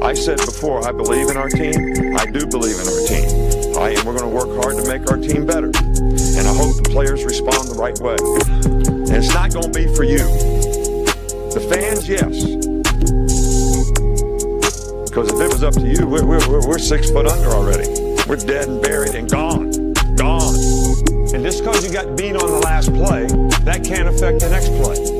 I said before, I believe in our team. I do believe in our team. And we're going to work hard to make our team better. And I hope the players respond the right way. And it's not going to be for you. The fans, yes. Because if it was up to you, we're 6 foot under already. We're dead and buried and gone. Gone. And just because you got beat on the last play, that can't affect the next play.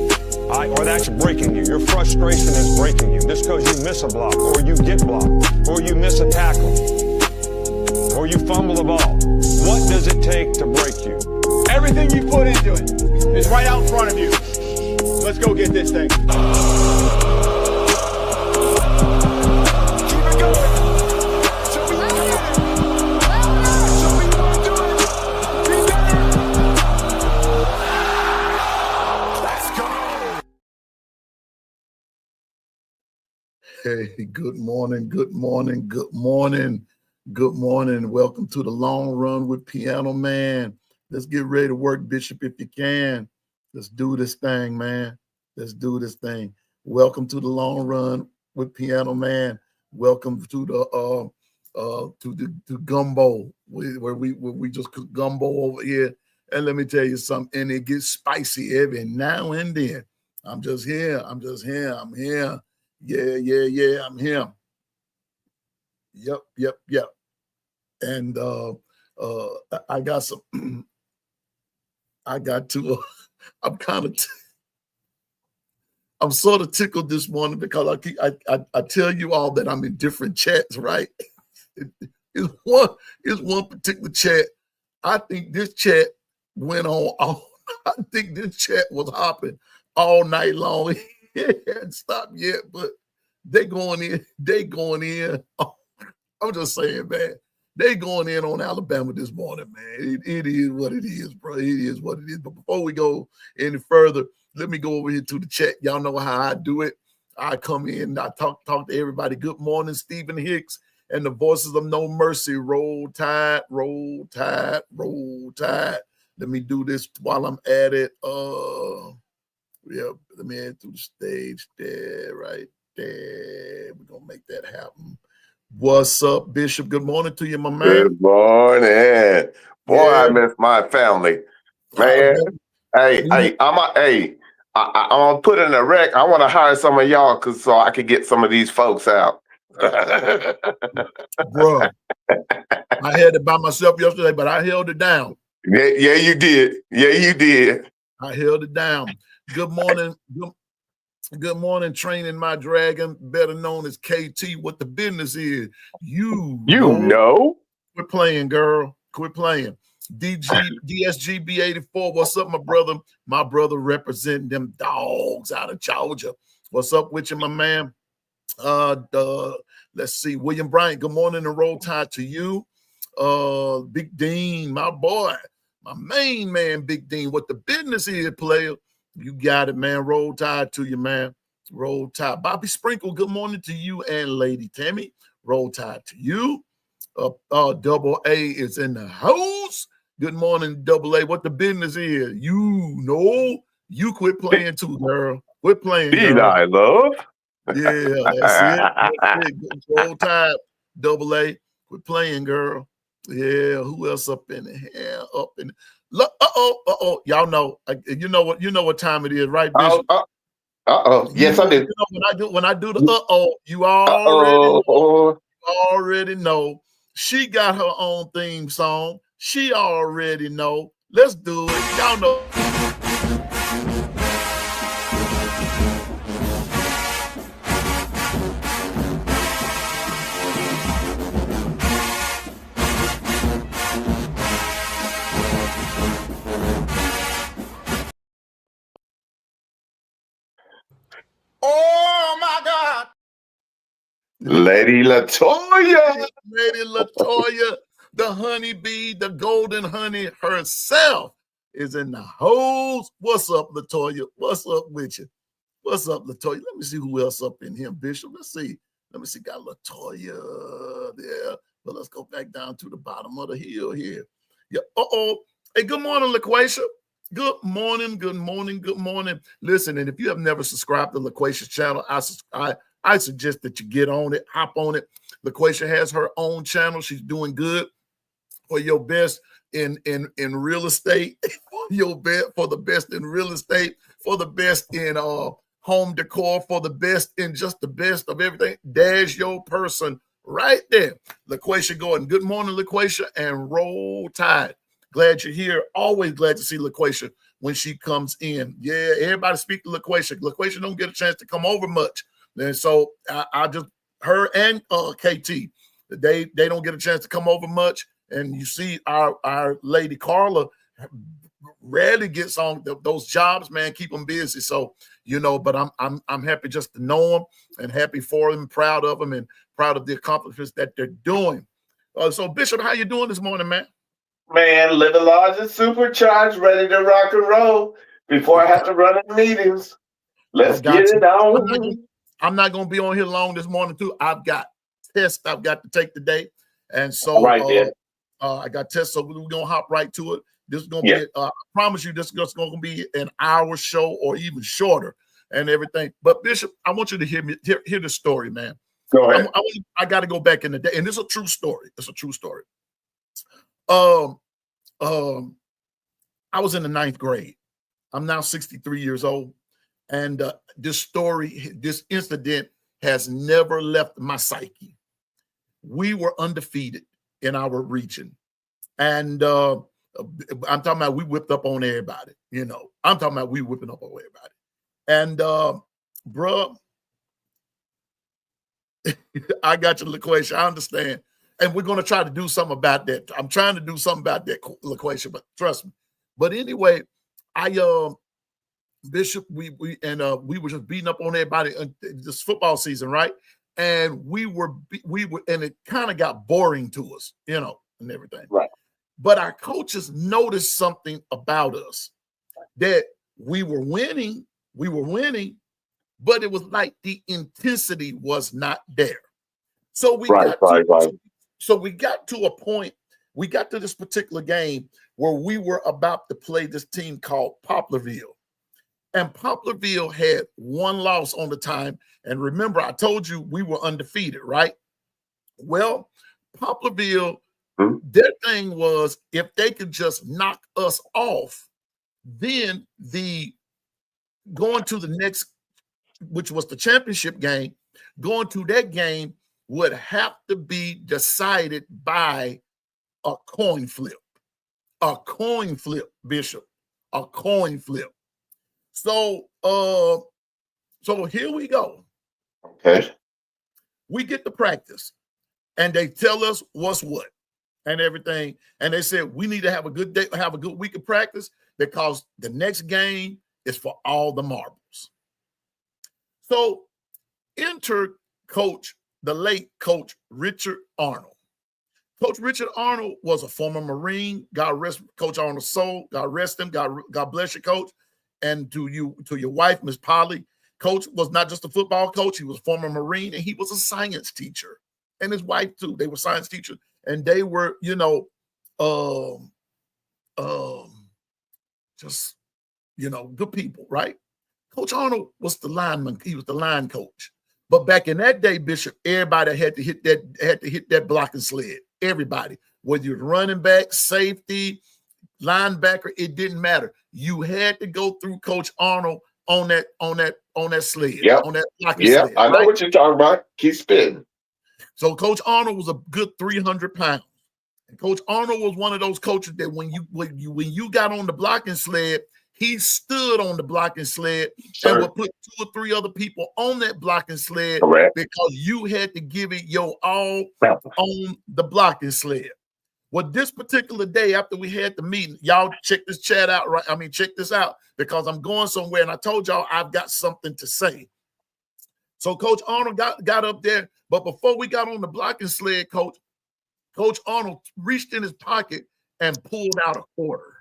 Or that's breaking you. Your frustration is breaking you. Just because you miss a block, or you get blocked, or you miss a tackle, or you fumble the ball. What does it take to break you? Everything you put into it is right out in front of you. Let's go get this thing. Hey, good morning, good morning, good morning, good morning. Welcome to the Long Run with Piano Man. Let's get ready to work, Bishop, if you can. Let's do this thing, man. Let's do this thing. Welcome to the Long Run with Piano Man. Welcome to the to Gumbo, where we just cook gumbo over here. And let me tell you something, and it gets spicy every now and then. I'm just here. I'm here. Yeah, I'm here. Yep. And I got some, I got to, I'm sort of tickled this morning because I tell you all that I'm in different chats, right? It's one particular chat. I think this chat went on I think this chat was hopping all night long. It hadn't stopped yet, but they going in. Oh, I'm just saying, man. They going in on Alabama this morning, man. It is what it is, bro. It is what it is. But before we go any further, let me go over here to the chat. Y'all know how I do it. I come in, I talk to everybody. Good morning, Stephen Hicks and the Voices of No Mercy. Roll Tide, roll tide, roll tide. Let me do this while I'm at it. Yeah, let me add through the stage there, right there. We're going to make that happen. What's up, Bishop? Good morning to you, my man. Good morning. Boy, yeah. I miss my family. Man, I'm gonna put in a rec. I want to hire some of y'all so I could get some of these folks out. Bro, I had it by myself yesterday, but I held it down. Yeah, you did. I held it down. Good morning. Good morning, Training My Dragon, better known as KT. What the business is, you know. Quit playing, girl. Quit playing. DSGB84. What's up, my brother? My brother representing them dogs out of Georgia. What's up with you, my man? Let's see. William Bryant. Good morning and Roll Tide to you. Big Dean, my boy, my main man, Big Dean. What the business is, player. You got it, man. Roll Tide to you, man. Roll Tide. Bobby Sprinkle, good morning to you and Lady Tammy. Roll Tide to you. Double A is in the house. Good morning, Double A. What the business is? You know. You quit playing too, girl. Quit playing, girl. I love. Yeah, that's it. Roll Tide, Double A. Quit playing, girl. Yeah, who else up in the hair? Up in the y'all know. You know what time it is, right, Bishop? Yes, I do. You know, when I do the you already know. She got her own theme song. She already know. Let's do it. Y'all know. Oh my God. Lady LaToya. Lady LaToya, the honeybee, the golden honey herself is in the house. What's up, LaToya? What's up with you? What's up, LaToya? Let me see who else up in here, Bishop. Let's see. Got LaToya there. But let's go back down to the bottom of the hill here. Yeah. Hey, good morning, LaQuasia. Good morning. Listen, and if you have never subscribed to LaQuacia's channel, I suggest that you get on it, hop on it. LaQuisha has her own channel. She's doing good for your best in real estate, your best for the best in real estate, for the best in home decor, for the best in just the best of everything. There's your person right there. LaQuisha Gordon. Good morning, LaQuisha, and roll tide. Glad you're here. Always glad to see LaQuisha when she comes in. Yeah, everybody speak to LaQuisha. LaQuisha don't get a chance to come over much. And so I just, her and KT, they don't get a chance to come over much. And you see our lady Carla rarely gets on those jobs, man, keep them busy. So, but I'm happy just to know them and happy for them, proud of them, and proud of the accomplishments that they're doing. So Bishop, how you doing this morning, man? Man, living large and supercharged, ready to rock and roll before I have to run in meetings. Let's get it on. I'm not going to be on here long this morning, too. I've got tests I've got to take today. And so I got tests, so we're going to hop right to it. This is going to be, I promise you, this is just going to be an hour show or even shorter and everything. But Bishop, I want you to hear the story, man. Go ahead. I got to go back in the day, and this is a true story. It's a true story. I was in the 9th grade. I'm now 63 years old. And this incident has never left my psyche. We were undefeated in our region. And I'm talking about we whipped up on everybody. I'm talking about we whipping up on everybody. And, bruh, I got you, LaQuisha. I understand. And we're going to try to do something about that. I'm trying to do something about that, LaQuisha, but trust me. But anyway, Bishop, we were just beating up on everybody this football season, right? And we were, and it kind of got boring to us, and everything. Right. But our coaches noticed something about us, that we were winning, but it was like the intensity was not there. So we got to a point, we got to this particular game where we were about to play this team called Poplarville. And Poplarville had one loss on the time. And remember, I told you we were undefeated, right? Well, Poplarville, their thing was if they could just knock us off, then going to the next, which was the championship game, going to that game would have to be decided by a coin flip. A coin flip, Bishop. A coin flip. So here we go. Okay. We get to practice, and they tell us what's what and everything. And they said we need to have a good day, have a good week of practice because the next game is for all the marbles. So enter the late Coach Richard Arnold. Coach Richard Arnold was a former Marine. God rest Coach Arnold's soul. God rest him. God bless you, Coach. And to your wife, Miss Polly, Coach was not just a football coach. He was a former Marine, and he was a science teacher. And his wife, too. They were science teachers. And they were, good people, right? Coach Arnold was the lineman. He was the line coach. But back in that day, Bishop, everybody had to hit that blocking sled. Everybody, whether you're running back, safety, linebacker, it didn't matter. You had to go through Coach Arnold on that sled. Yep. On that blocking sled. I know what you're talking about. Keep spitting. So Coach Arnold was a good 300 pounds. And Coach Arnold was one of those coaches that when you got on the blocking sled, he stood on the blocking sled and would put 2 or 3 other people on that blocking sled. Correct. Because you had to give it your all on the blocking sled. Well, this particular day after we had the meeting, y'all check this chat out, right? I mean, check this out because I'm going somewhere and I told y'all I've got something to say. So Coach Arnold got up there, but before we got on the blocking sled, Coach Arnold reached in his pocket and pulled out a quarter.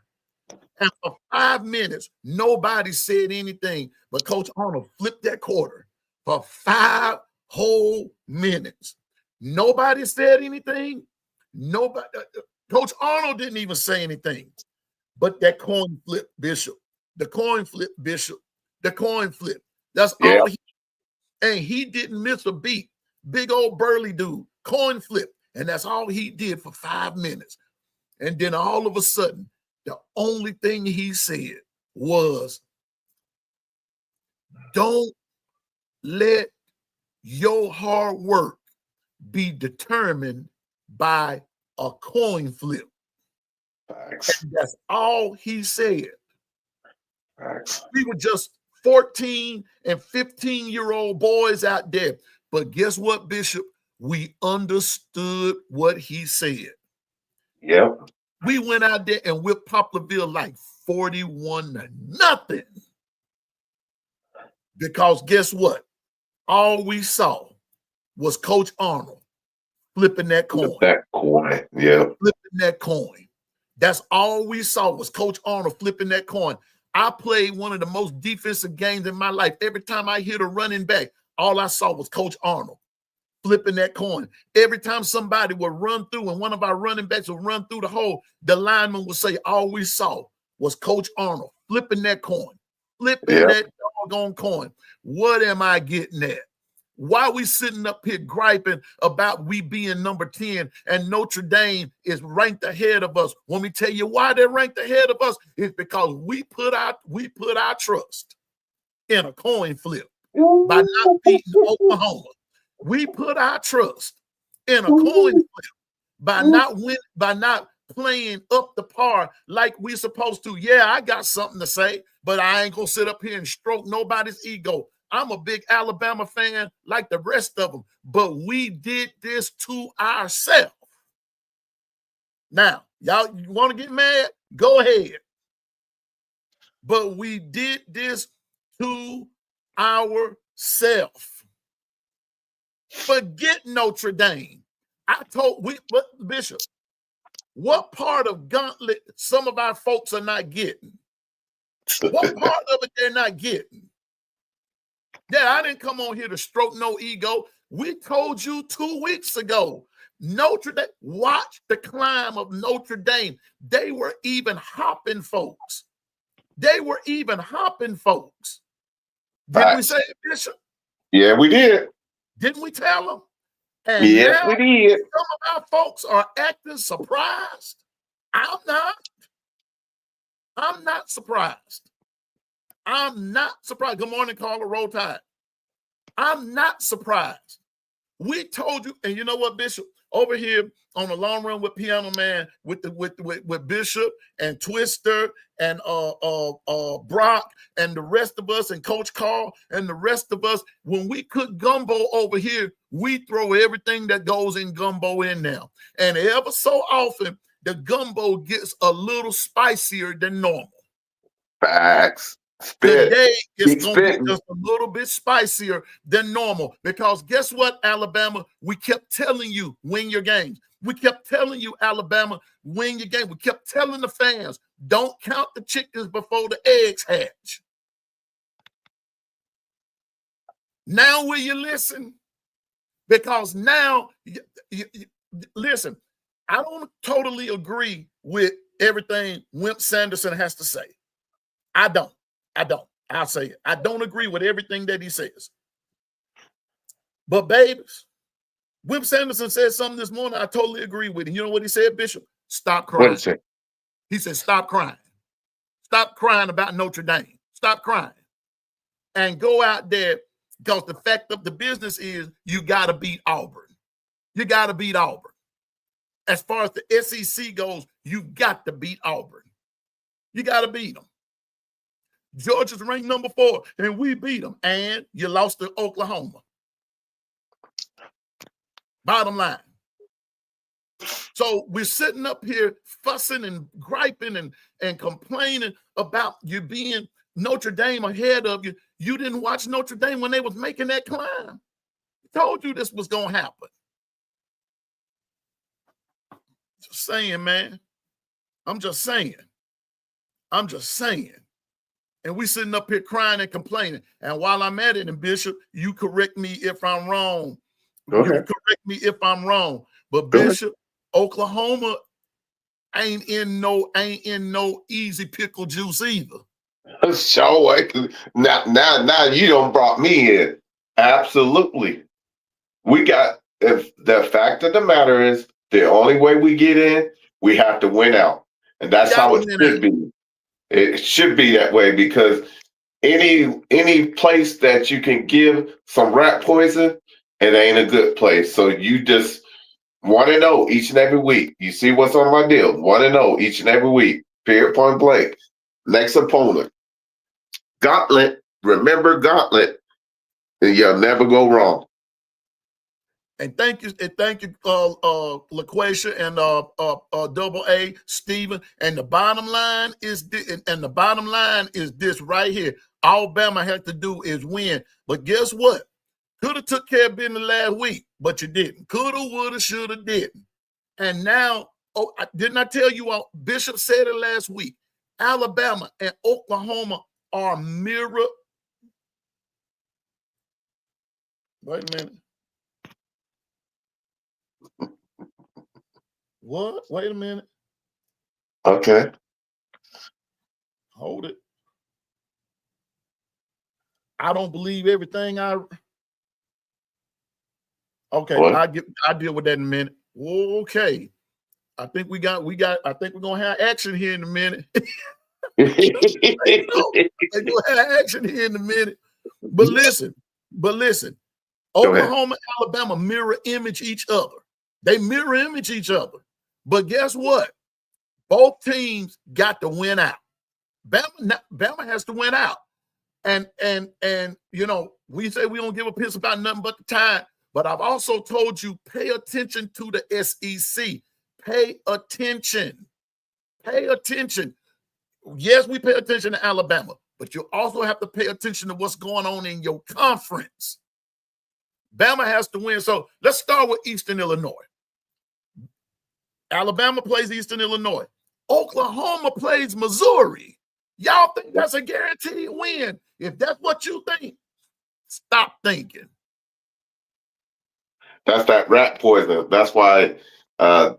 And for 5 minutes, nobody said anything, but Coach Arnold flipped that quarter for 5 whole minutes. Nobody said anything. Nobody. Coach Arnold didn't even say anything. But that coin flip, Bishop. The coin flip, Bishop. The coin flip. That's all he. and he didn't miss a beat. Big old burly dude, coin flip. And that's all he did for 5 minutes. And then all of a sudden, the only thing he said was, don't let your hard work be determined by a coin flip. Facts. And that's all he said. Facts. We were just 14 and 15-year-old boys out there. But guess what, Bishop? We understood what he said. Yep. We went out there and whipped Poplarville like 41-0. Because guess what? All we saw was Coach Arnold flipping that coin. That coin. Yeah. Flipping that coin. That's all we saw was Coach Arnold flipping that coin. I played one of the most defensive games in my life. Every time I hit a running back, all I saw was Coach Arnold flipping that coin. Every time somebody would run through and one of our running backs would run through the hole, the lineman would say, all we saw was Coach Arnold flipping that coin, flipping that doggone coin. What am I getting at? Why are we sitting up here griping about we being number 10 and Notre Dame is ranked ahead of us? When we tell you why they're ranked ahead of us, it's because we put our trust in a coin flip by not beating Oklahoma. We put our trust in a coin flip by not playing up the par like we're supposed to. Yeah, I got something to say, but I ain't gonna sit up here and stroke nobody's ego. I'm a big Alabama fan like the rest of them, but we did this to ourselves. Now, y'all, you want to get mad? Go ahead. But we did this to ourselves. Forget Notre Dame. Bishop, what part of Gauntlet some of our folks are not getting? What part of it they're not getting? Yeah, I didn't come on here to stroke no ego. We told you 2 weeks ago, Notre Dame, watch the climb of Notre Dame. They were even hopping folks. Didn't we say it, Bishop? Yeah, we did. Didn't we tell them? And yes, now we did. some of our folks are acting surprised. I'm not surprised. I'm not surprised. Good morning, Carla. Roll Tide. I'm not surprised. We told you, and you know what, Bishop? Over here on the Long Run with Piano Man, with Bishop and Twister and Brock and the rest of us and Coach Carl and the rest of us, when we cook gumbo over here, we throw everything that goes in gumbo in now. And ever so often, the gumbo gets a little spicier than normal. Facts. Today it's going to be just a little bit spicier than normal because guess what, Alabama? We kept telling you, win your games. We kept telling you, Alabama, win your game. We kept telling the fans, don't count the chickens before the eggs hatch. Now will you listen? Because now, listen, I don't totally agree with everything Wimp Sanderson has to say. I don't. I'll say it. I don't agree with everything that he says. But babies, Wimp Sanderson said something this morning I totally agree with. And you know what he said, Bishop? Stop crying. He said, stop crying. Stop crying about Notre Dame. Stop crying. And go out there because the fact of the business is you got to beat Auburn. You got to beat Auburn. As far as the SEC goes, you got to beat Auburn. You got to beat them. Georgia's ranked number 4, and we beat them. And you lost to Oklahoma. Bottom line. So we're sitting up here fussing and griping and complaining about you being Notre Dame ahead of you. You didn't watch Notre Dame when they was making that climb. I told you this was going to happen. Just saying, man. I'm just saying. And we sitting up here crying and complaining. And while I'm at it, and Bishop, you correct me if I'm wrong. Go ahead. You correct me if I'm wrong. But Bishop, Oklahoma ain't in no easy pickle juice either. So now you done brought me in. Absolutely. If the fact of the matter is, the only way we get in, we have to win out. And that's Gotta how it win should out. be. It should be that way because any place that you can give some rat poison, it ain't a good place. So you just 1-0 each and every week. You see what's on my deal. 1-0 each and every week. Period, point blank. Next opponent. Gauntlet. Remember Gauntlet. And you'll never go wrong. And thank you, LaQuasia and Double A, Stephen. And the bottom line is this right here. Alabama had to do is win. But guess what? Could have took care of business last week, but you didn't. Coulda, woulda, shoulda, didn't. And now, didn't I tell you all? Bishop said it last week. Alabama and Oklahoma are mirror. Wait a minute. What? Wait a minute. Okay. Hold it. I don't believe everything Okay, What? I'll deal with that in a minute. Okay. I think we're gonna have action here in a minute. We're gonna have action here in a minute. But listen. Oklahoma, Alabama mirror image each other. They mirror image each other. But guess what? Both teams got to win out. Bama has to win out. And you know, we say we don't give a piss about nothing but the time. But I've also told you, pay attention to the SEC. Pay attention. Pay attention. Yes, we pay attention to Alabama, but you also have to pay attention to what's going on in your conference. Bama has to win. So let's start with Eastern Illinois. Alabama plays Eastern Illinois. Oklahoma plays Missouri. Y'all think that's a guaranteed win? If that's what you think, stop thinking. That's that rat poison. That's why I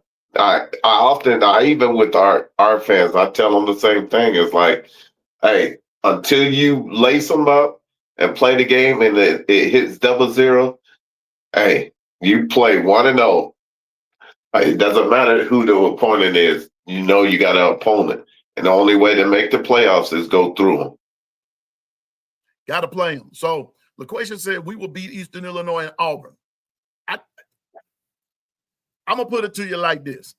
even with our fans, I tell them the same thing. It's like, hey, until you lace them up and play the game and it hits 0-0, hey, you play 1-0. It doesn't matter who the opponent is. You know you got an opponent. And the only way to make the playoffs is go through them. Got to play them. So LaQuasia said we will beat Eastern Illinois and Auburn. I'm going to put it to you like this.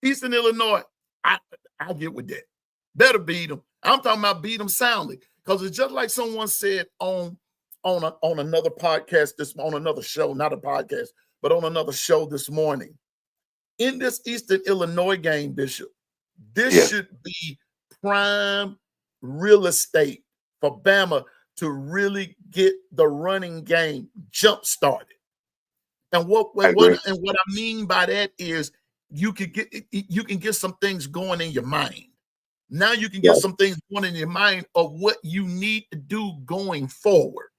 Eastern Illinois, I get with that. Better beat them. I'm talking about beat them soundly. Because it's just like someone said on another podcast, on another show, not a podcast, but on another show this morning. In this Eastern Illinois game, Bishop, this should be prime real estate for Bama to really get the running game jump-started. And what I mean by that is you can get some things going in your mind. Now you can get some things going in your mind of what you need to do going forward.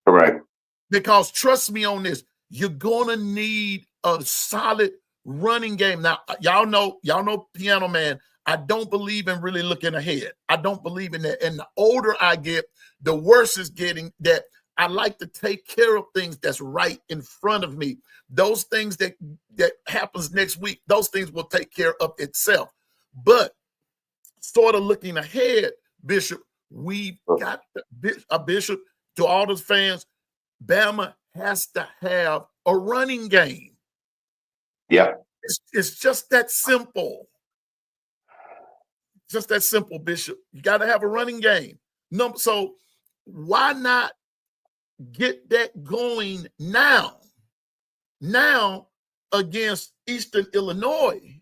Correct. Because trust me on this, you're gonna need a solid running game. Now, y'all know Piano Man, I don't believe in really looking ahead. I don't believe in that. And the older I get, the worse it's getting. That I like to take care of things that's right in front of me. Those things that happens next week, those things will take care of itself. But sort of looking ahead, Bishop, we've got a Bishop to all those fans. Bama has to have a running game. Yeah. It's just that simple. Just that simple, Bishop. You got to have a running game. No, so why not get that going now? Now against Eastern Illinois.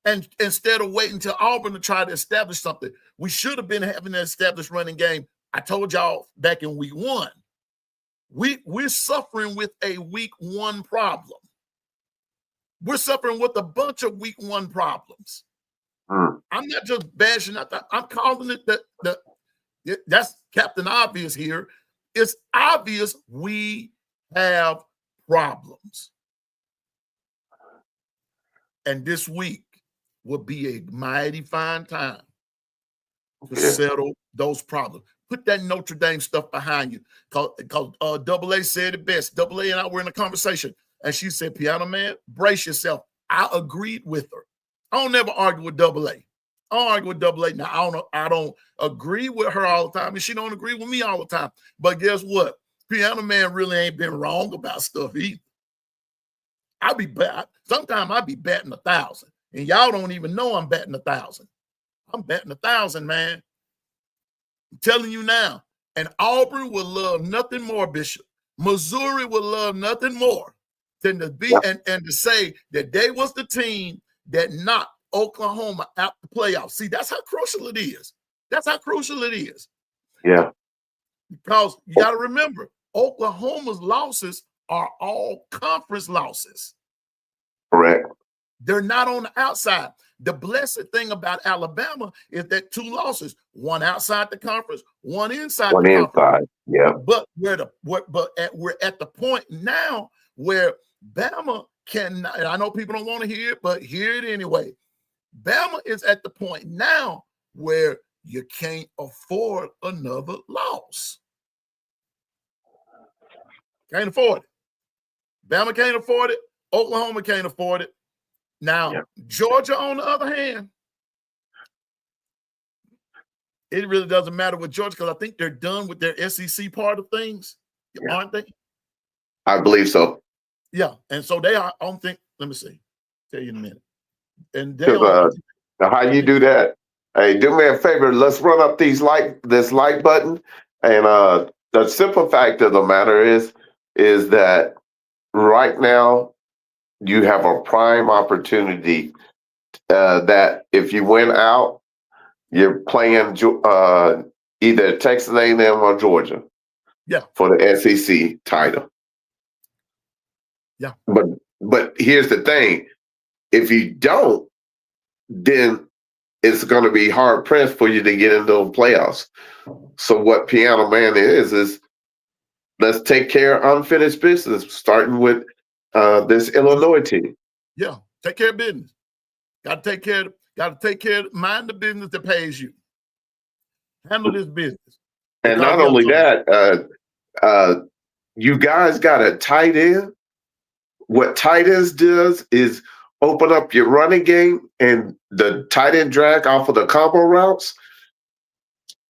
And instead of waiting till Auburn to try to establish something, we should have been having an established running game. I told y'all back in week one. We're suffering with a week one problem. We're suffering with a bunch of week one problems. I'm not just bashing out that. I'm calling it that's Captain Obvious here. It's obvious we have problems. And this week will be a mighty fine time to settle those problems. Put that Notre Dame stuff behind you. Because Double A said it best. Double A and I were in a conversation, and she said, Piano Man, brace yourself. I agreed with her. I don't never argue with Double A. I don't argue with Double A. Now, I don't agree with her all the time, and she don't agree with me all the time. But guess what? Piano Man really ain't been wrong about stuff either. Sometimes I be batting 1,000, and y'all don't even know I'm batting 1,000. I'm batting 1,000, man. I'm telling you now. And Auburn will love nothing more, Bishop. Missouri will love nothing more than to be and to say that they was the team that knocked Oklahoma out the playoffs. See, that's how crucial it is. That's how crucial it is. Yeah. Because you got to remember, Oklahoma's losses are all conference losses. Correct. They're not on the outside. The blessed thing about Alabama is that 2 losses, one outside the conference, one inside One the inside. conference. Yeah. But we're at the point now where Bama can, and I know people don't want to hear it, but hear it anyway. Bama is at the point now where you can't afford another loss. Can't afford it. Bama can't afford it. Oklahoma can't afford it. Now, Georgia, on the other hand, it really doesn't matter with Georgia because I think they're done with their SEC part of things, aren't they? I believe so. Yeah, and so they are. I don't think. Let me see. Tell you in a minute. And they how you do that? Hey, do me a favor. Let's run up this like button. And the simple fact of the matter is that right now you have a prime opportunity that if you win out, you're playing either Texas A&M or Georgia. Yeah. For the SEC title. Yeah. But here's the thing. If you don't, then it's going to be hard pressed for you to get into the playoffs. So what Piano Man is let's take care of unfinished business, starting with this Illinois team. Yeah, take care of business. Got to take care of mind the business that pays you. Handle this business. And not only that, you guys got a tight end. What tight ends does is open up your running game and the tight end drag off of the combo routes.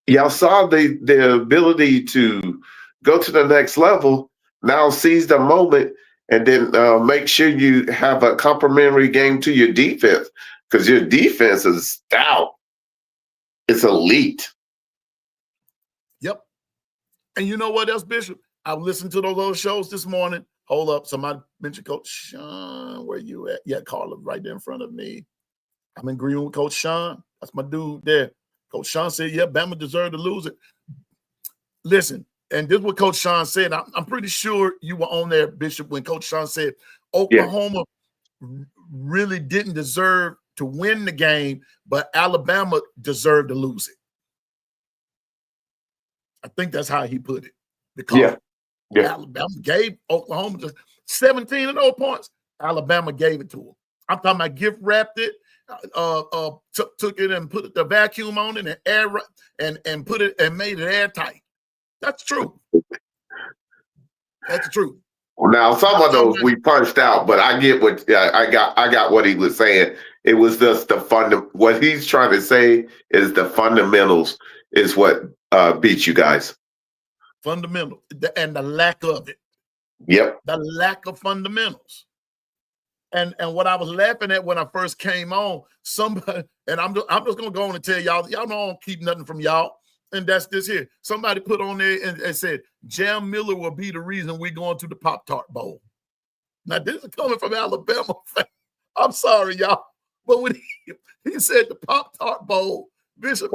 Y'all saw the ability to go to the next level. Now seize the moment and then make sure you have a complementary game to your defense because your defense is stout. It's elite. Yep. And you know what else, Bishop? I listened to those little shows this morning. Hold up. Somebody mentioned Coach Sean. Where you at? Yeah, Carla, right there in front of me. I'm agreeing with Coach Sean. That's my dude there. Coach Sean said, yeah, Bama deserved to lose it. Listen, and this is what Coach Sean said. I'm pretty sure you were on there, Bishop, when Coach Sean said Oklahoma really didn't deserve to win the game, but Alabama deserved to lose it. I think that's how he put it. Because Alabama gave Oklahoma just 17 of those points. Alabama gave it to them. I'm talking about gift wrapped it, took it and put the vacuum on it and put it and made it airtight. That's true. That's the truth. Now some of those we punched out, but I get what I got what he was saying. It was just what he's trying to say is the fundamentals is what beat you guys. Fundamental and the lack of it. Yep. The lack of fundamentals. And what I was laughing at when I first came on, somebody, and I'm just gonna go on and tell y'all know I don't keep nothing from y'all. And that's this here. Somebody put on there and said, Jam Miller will be the reason we're going to the Pop-Tart Bowl. Now, this is coming from Alabama. I'm sorry, y'all. But when he said the Pop-Tart Bowl, Bishop,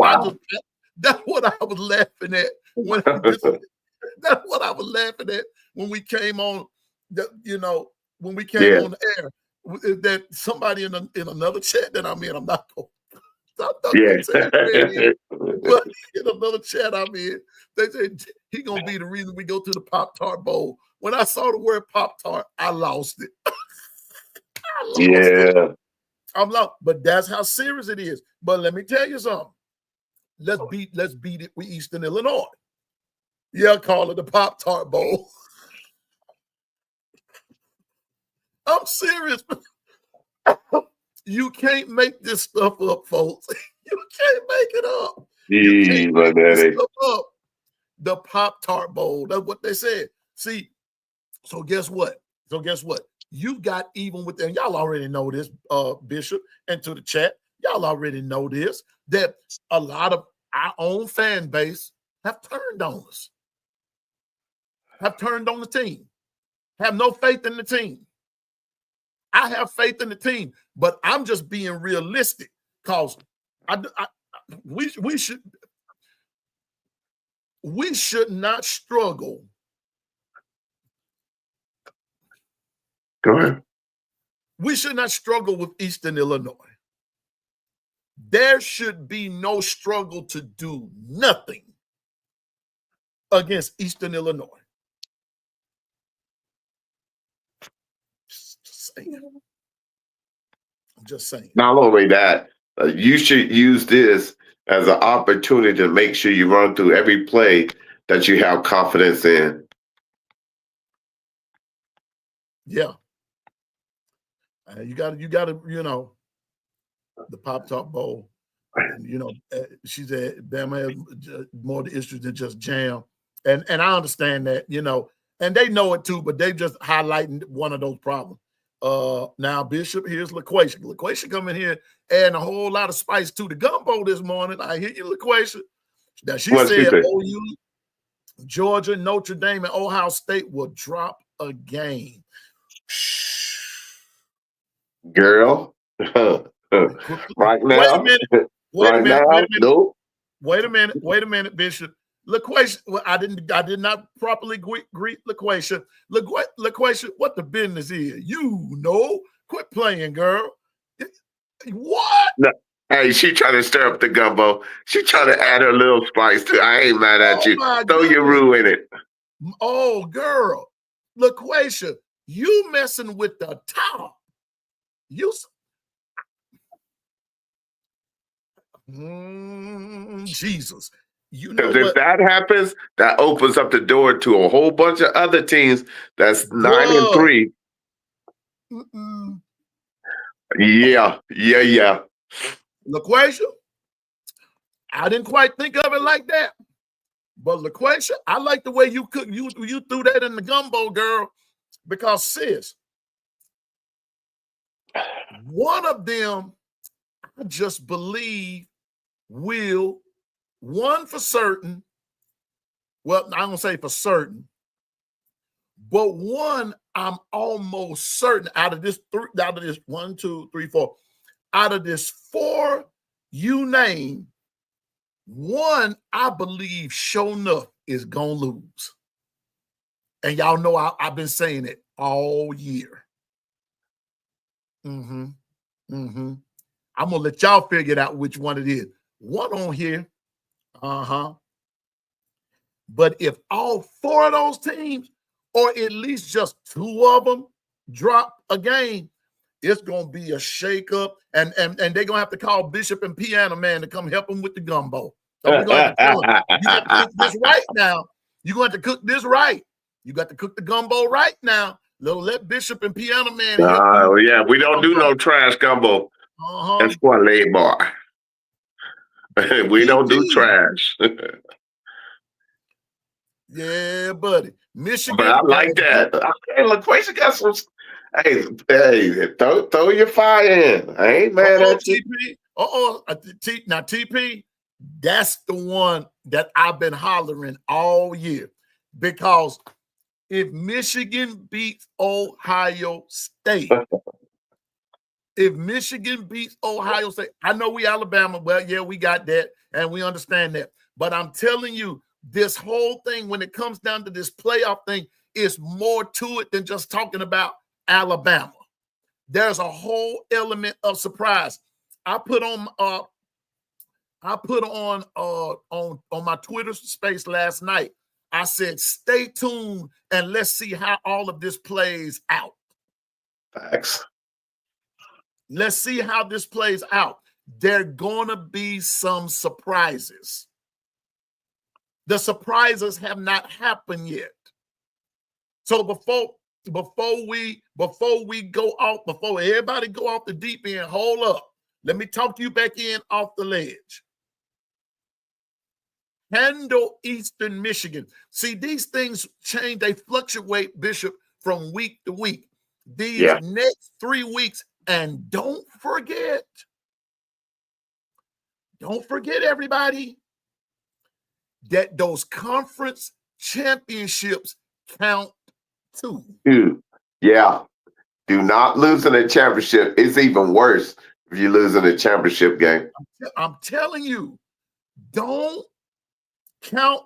that's what I was laughing at. That's what I was laughing at when we came on, when we came on the air. That somebody in another chat that I'm in, I'm not going to but in another chat I'm in, they said he gonna be the reason we go to the Pop-Tart Bowl. When I saw the word Pop-Tart, I lost it. It. I'm lost. But that's how serious it is. But let me tell you something. let's beat it with Eastern Illinois. Yeah, call it the Pop-Tart Bowl. I'm serious. You can't make this stuff up, folks. You can't make it up. You can't make this stuff up. The Pop-Tart Bowl. That's what they said. See, so guess what? You've got, even with them, y'all already know this, Bishop, and to the chat, y'all already know this, that a lot of our own fan base have turned on us, have turned on the team, have no faith in the team. I have faith in the team, but I'm just being realistic because we should not struggle. Go ahead. We should not struggle with Eastern Illinois. There should be no struggle to do nothing against Eastern Illinois. I'm just saying. Not only that, you should use this as an opportunity to make sure you run through every play that you have confidence in. Yeah. You got to, the Pop-Tart Bowl. And, she said Bama has more of the issues than just jam. And I understand that, and they know it too, but they just highlighting one of those problems. Now, Bishop, here's LaQuasia. LaQuasia coming here adding a whole lot of spice to the gumbo this morning. I hear you, LaQuasia. Now, she said OU, Georgia, Notre Dame, and Ohio State will drop a game. Girl, right now, nope. Wait a minute, Bishop. LaQuasia, well, I did not properly greet LaQuasia. LaQuasia, what the business is? Quit playing, girl. What? No. Hey, she trying to stir up the gumbo. She trying to add her little spice to. I ain't mad at you. Throw your roux in it. Oh, girl, LaQuasia, you messing with the top. Jesus. Because if that happens, that opens up the door to a whole bunch of other teams that's 9-3. Yeah. LaQuasia, I didn't quite think of it like that. But LaQuasia, I like the way you cook. You threw that in the gumbo, girl, because sis, one of them, I just believe will. One for certain, well, I don't say for certain, but one I'm almost certain out of this 1, 2, 3, 4, out of this 4 you name, one I believe sure enough is gonna lose. And y'all know I've been saying it all year. I'm gonna let y'all figure it out which one it is. One on here. But if all 4 of those teams, or at least just 2 of them, drop a game, it's gonna be a shakeup, and they're gonna have to call Bishop and Piano Man to come help them with the gumbo. So we're gonna have to tell them, you got to cook this right now. You're going to cook this right. You got to cook the gumbo right now. Let Bishop and Piano Man. Yeah, we don't do no trash gumbo. That's for a late bar. We don't do trash. Yeah, buddy. Michigan. But I like that. Hey, LaQuasia got some. Hey, throw your fire in. I ain't mad at you. TP. Now, TP, that's the one that I've been hollering all year. Because if Michigan beats Ohio State, I know we Alabama. Well, yeah, we got that, and we understand that. But I'm telling you, this whole thing, when it comes down to this playoff thing, is more to it than just talking about Alabama. There's a whole element of surprise. I put on my Twitter space last night. I said, stay tuned and let's see how all of this plays out. Thanks. Let's see how this plays out. there are gonna be some surprises. The surprises have not happened yet. So before we go off, before everybody go off the deep end, hold up. Let me talk you back in off the ledge. Handle Eastern Michigan. See, these things change. They fluctuate, Bishop, from week to week. These next 3 weeks, and don't forget, everybody, that those conference championships count too. Dude, yeah. Do not lose in a championship. It's even worse if you lose in a championship game. I'm telling you, don't count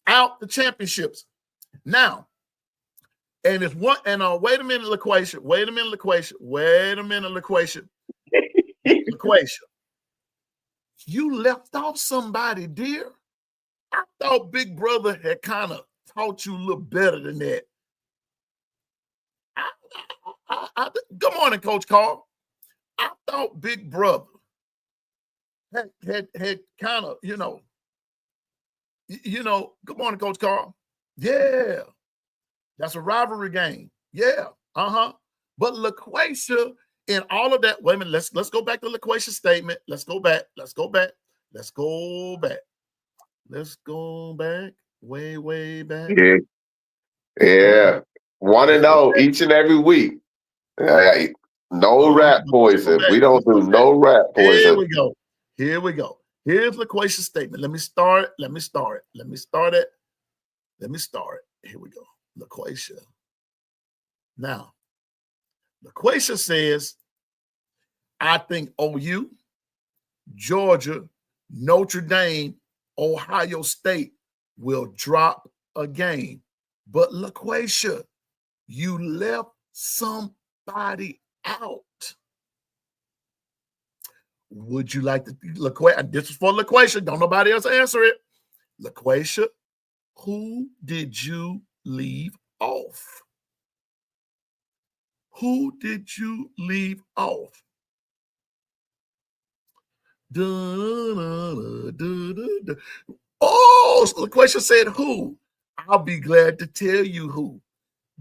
out the championships. Now, and it's one, and wait a minute, LaQuasia. LaQuasia. You left off somebody, dear. I thought Big Brother had kind of taught you a little better than that. Good morning, Coach Carl. I thought Big Brother had kind of, good morning, Coach Carl. Yeah, that's a rivalry game. Yeah, But LaQuasia and all of that. Wait a minute. Let's go back to LaQuasia's statement. Let's go back. Way back. Yeah. 1-0 each and every week. No rat poison. We don't do no rat poison. Here we go. Here's LaQuasia's statement. Let me start it. Here we go. LaQuasia. Now, LaQuasia says, I think OU, Georgia, Notre Dame, Ohio State will drop a game. But LaQuasia, you left somebody out. Would you like to, LaQuasia, this is for LaQuasia, don't nobody else answer it. LaQuasia, who did you leave off? Who did you leave off? Oh, so LaQuasia said who? I'll be glad to tell you who.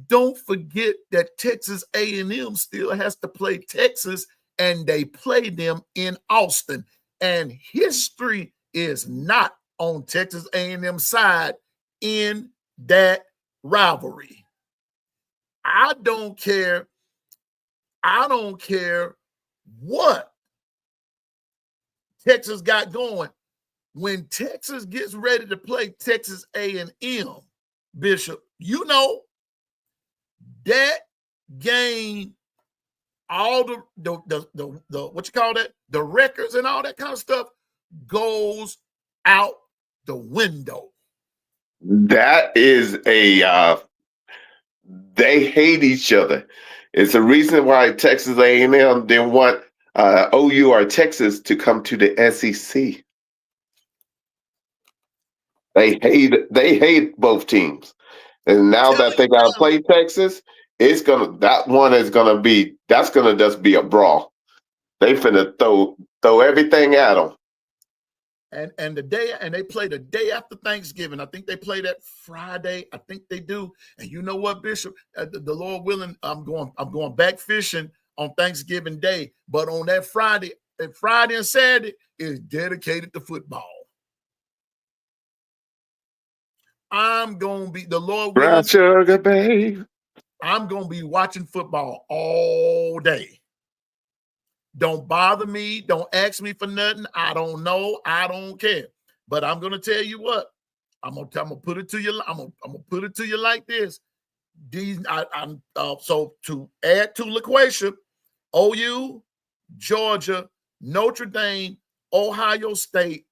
Don't forget that Texas A&M still has to play Texas, and they play them in Austin. And history is not on Texas A&M side in that rivalry. I don't care what Texas got going. When Texas gets ready to play Texas A&M, Bishop, you know that game, all the what you call that, the records and all that kind of stuff goes out the window. That is they hate each other. It's the reason why Texas A&M didn't want OU or Texas to come to the SEC. They hate both teams. And now that they got to play Texas, that's gonna just be a brawl. They finna throw everything at them. And they play the day after Thanksgiving. I think they play that Friday. I think they do. And you know what, Bishop? The Lord willing, I'm going back fishing on Thanksgiving Day. But on that Friday and Saturday is dedicated to football. I'm gonna be the Lord willing. Brown sugar, babe. I'm gonna be watching football all day. Don't bother me. Don't ask me for nothing. I don't know. I don't care. But I'm gonna tell you what. I'm gonna put it to you. I'm gonna put it to you like this. So to add to LaQuasia, OU, Georgia, Notre Dame, Ohio State,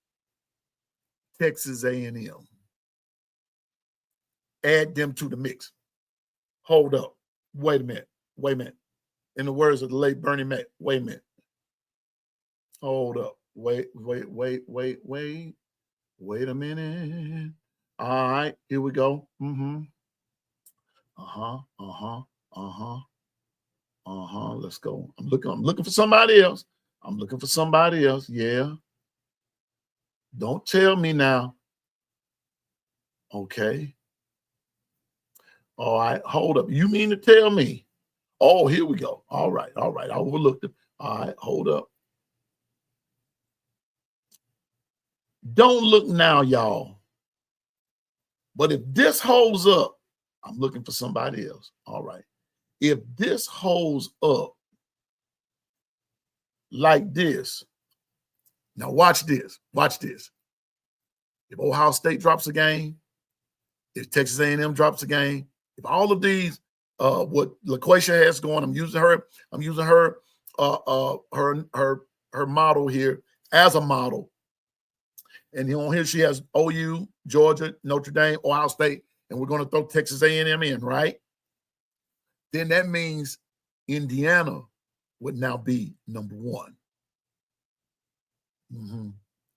Texas A&M. Add them to the mix. Hold up. Wait a minute. In the words of the late Bernie Mac, wait a minute. Hold up. Wait a minute. All right, here we go. Let's go. I'm looking for somebody else. I'm looking for somebody else. Yeah. Don't tell me now. Okay. All right. Hold up. You mean to tell me? Oh, here we go. All right. All right. I overlooked it. All right. Hold up. Don't look now, y'all. But if this holds up, I'm looking for somebody else. All right. If this holds up like this, now watch this. Watch this. If Ohio State drops a game, if Texas A&M drops a game, if all of these, what LaQuisha has going, I'm using her model here as a model. And on here she has OU, Georgia, Notre Dame, Ohio State, and we're going to throw Texas A&M in, right? Then that means Indiana would now be number one.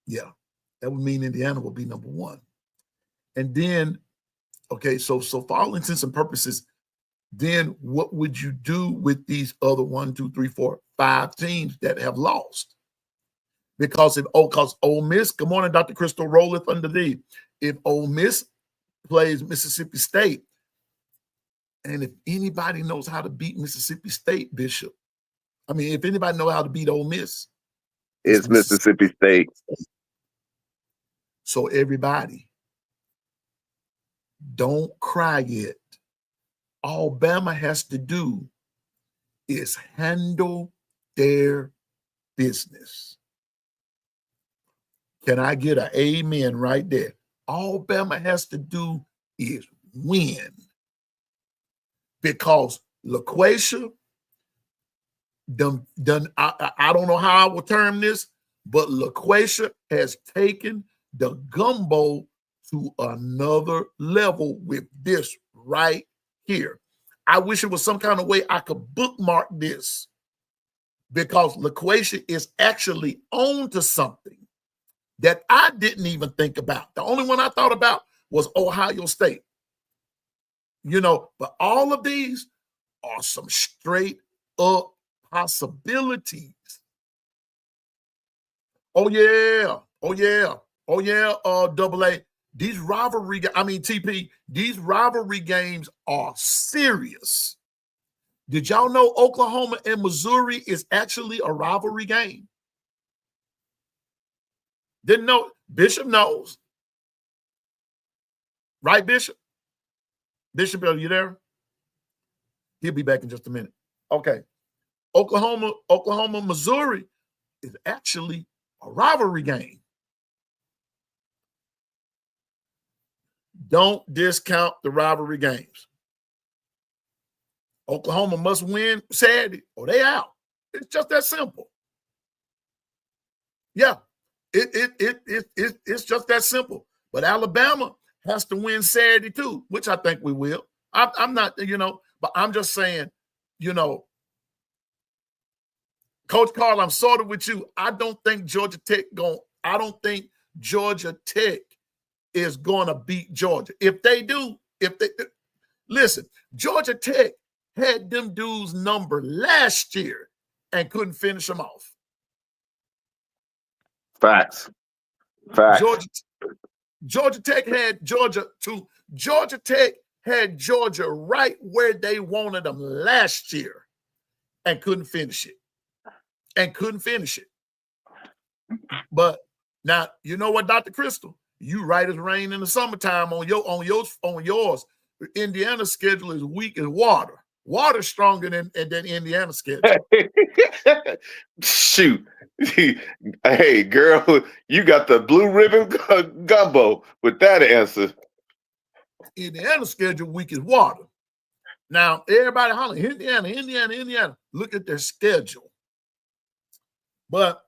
Yeah, that would mean Indiana will be number one. And then, okay, so for all intents and purposes, then what would you do with these other 1, 2, 3, 4, 5 teams that have lost? Because Ole Miss, good morning, Dr. Crystal, rolleth under thee. If Ole Miss plays Mississippi State, and if anybody knows how to beat Mississippi State, Bishop, I mean, if anybody knows how to beat Ole Miss, it's Mississippi State. So everybody, don't cry yet. All Bama has to do is handle their business. Can I get an amen right there? All Bama has to do is win. Because LaQuisha I don't know how I will term this, but LaQuisha has taken the gumbo to another level with this right here. I wish it was some kind of way I could bookmark this, because LaQuisha is actually on to something that I didn't even think about. The only one I thought about was Ohio State. You know, but all of these are some straight up possibilities. Oh yeah. Double A. These rivalry, TP, these rivalry games are serious. Did y'all know Oklahoma and Missouri is actually a rivalry game? Didn't know. Bishop knows. Right, Bishop? Bishop, are you there? He'll be back in just a minute. Okay. Oklahoma, Missouri is actually a rivalry game. Don't discount the rivalry games. Oklahoma must win Saturday or they out. It's just that simple. Yeah, it's just that simple. But Alabama has to win Saturday too, which I think we will. I'm not, but I'm just saying, Coach Carl, I'm sort of with you. I don't think Georgia Tech is going to beat Georgia. If they do, listen, Georgia Tech had them dudes number last year and couldn't finish them off. Facts. Georgia Tech had Georgia too. Georgia Tech had Georgia right where they wanted them last year and couldn't finish it. But now, you know what, Dr. Crystal? You right as rain in the summertime on yours. Indiana's schedule is weak as water. Water's stronger than Indiana's schedule. Shoot. Hey, girl, you got the blue ribbon gumbo with that answer. Indiana's schedule weak as water. Now, everybody hollering, Indiana. Look at their schedule. But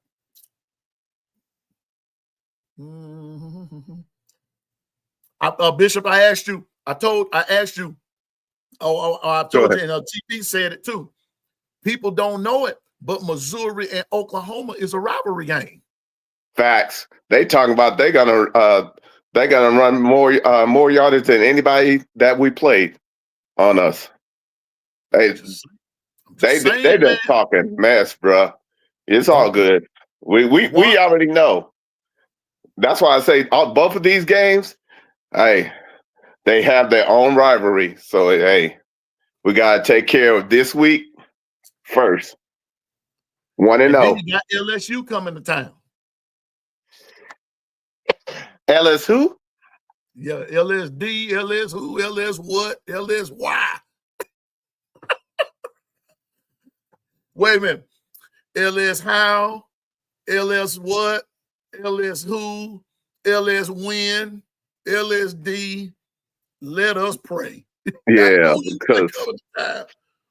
Bishop, I asked you, and TP said it too. People don't know it, but Missouri and Oklahoma is a rivalry game. Facts. They talking about they're gonna run more yardage than anybody that we played on us. They just talking mess, bro. It's all good. We already know. That's why I say both of these games, hey, they have their own rivalry. So hey, we gotta take care of this week first. 1-0. Then you got LSU coming to town. LS who? Yeah, LSD, LS who, LS what, LS why. Wait a minute. LS how, LS what, LS who, LS when, LSD. Let us pray. Yeah, because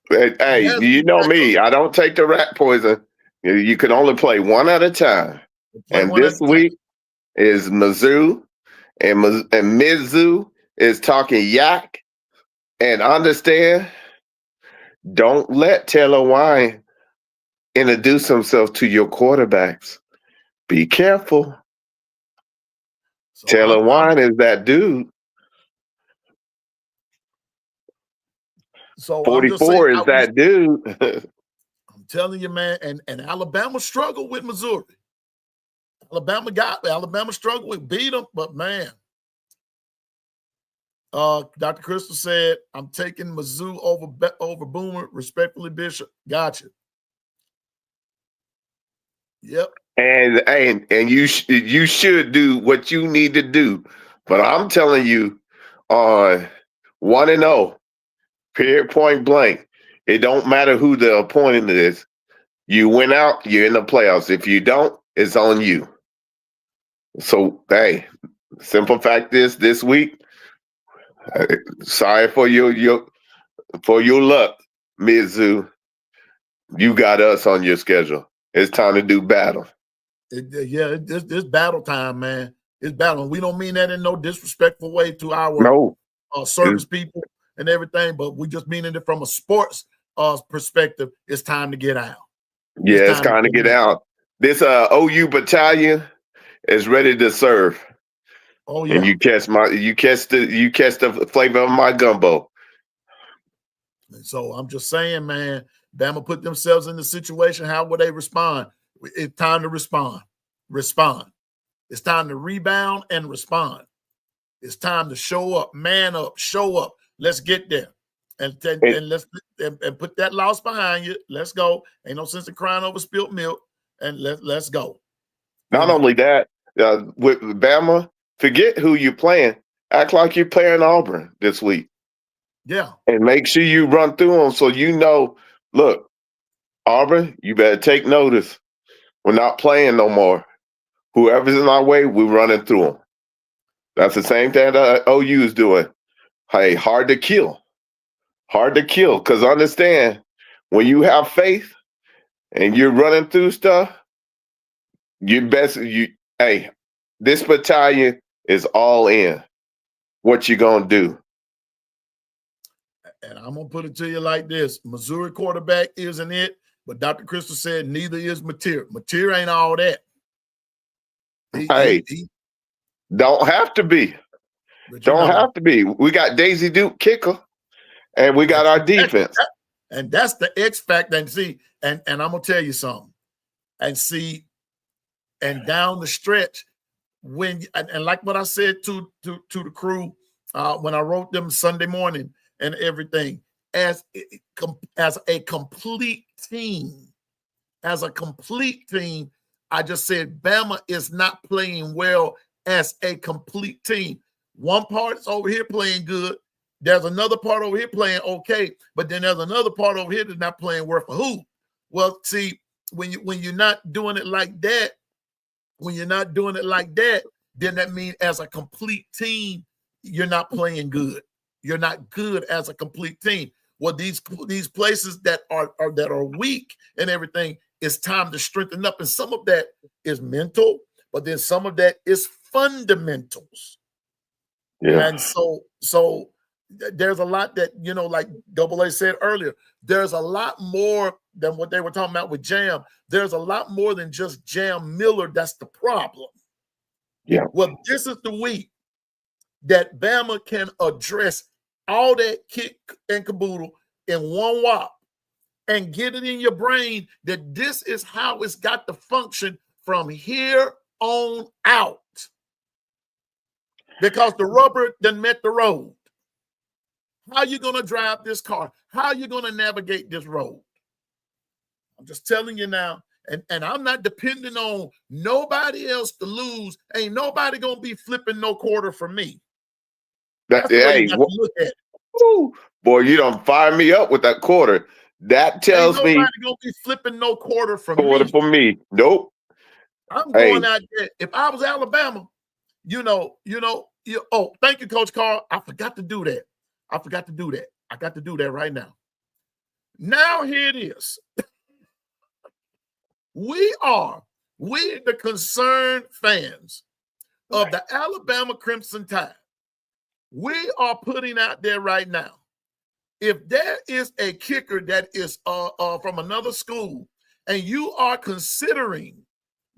hey, you know me. I don't take the rat poison. You can only play one at a time. And this week is Mizzou, and Mizzou is talking yak. And understand, don't let Taylor Wine introduce himself to your quarterbacks. Be careful. So Taylor Wine is that dude. So 44 is that dude. I'm telling you, man, and Alabama struggled with Missouri. Alabama struggled with beat them, but man, Dr. Crystal said, I'm taking Mizzou over Boomer. Respectfully, Bishop. Gotcha. Yep. And you should do what you need to do. But I'm telling you, on 1-0, period, point blank, it don't matter who the opponent is. You win out, you're in the playoffs. If you don't, it's on you. So, hey, simple fact is this week, sorry for your luck, Mizzou. You got us on your schedule. It's time to do battle. This battle time, man. It's battle. We don't mean that in no disrespectful way to our service people and everything, but we just meaning it from a sports perspective. It's time to get out. It's time to get out. This OU battalion is ready to serve. Oh yeah. And you catch the flavor of my gumbo. And so I'm just saying, man, Bama put themselves in the situation. How would they respond? It's time to respond. Respond. It's time to rebound and respond. It's time to show up, man up, show up. Let's get there. And let's put that loss behind you. Let's go. Ain't no sense in crying over spilt milk. And let's go. Not only that, with Bama, forget who you're playing. Act like you're playing Auburn this week. Yeah. And make sure you run through them so you know, look, Auburn, you better take notice. We're not playing no more. Whoever's in our way, we're running through them. That's the same thing that OU is doing. Hey, hard to kill. Hard to kill. Because understand, when you have faith and you're running through stuff, hey, this battalion is all in. What you gonna do? And I'm gonna put it to you like this: Missouri quarterback isn't it, but Dr. Crystal said neither is Mateer. Mateer ain't all that. He don't have to be. Don't have to be. We got Daisy Duke kicker, and we got our defense. And that's the X factor. And see, and I'm gonna tell you something. And see, and down the stretch, when and like what I said to the crew when I wrote them Sunday morning and everything, as a complete team, I just said Bama is not playing well as a complete team. One part is over here playing good. There's another part over here playing okay, but then there's another part over here that's not playing worth a hoot. Well, see, when you're not doing it like that, then that means as a complete team, you're not playing good. You're not good as a complete team. Well, these places that are weak and everything, it's time to strengthen up. And some of that is mental, but then some of that is fundamentals. Yeah. And so there's a lot that, like Double A said earlier, there's a lot more than what they were talking about with Jam. There's a lot more than just Jam Miller. That's the problem. Yeah. Well, this is the week that Bama can address all that kick and caboodle in one whop and get it in your brain that this is how it's got to function from here on out. Because the rubber done met the road. How you going to drive this car? How you going to navigate this road? I'm just telling you now, and I'm not depending on nobody else to lose. Ain't nobody going to be flipping no quarter for me. That's the way you got to look at it. Woo, boy, you don't fire me up with that quarter. That tells ain't me nobody going to be flipping no quarter for me. Nope. I'm going out there. If I was Alabama, oh, thank you, Coach Carl. I forgot to do that. I got to do that right now. Now here it is. We, the concerned fans of the Alabama Crimson Tide, we are putting out there right now. If there is a kicker that is from another school and you are considering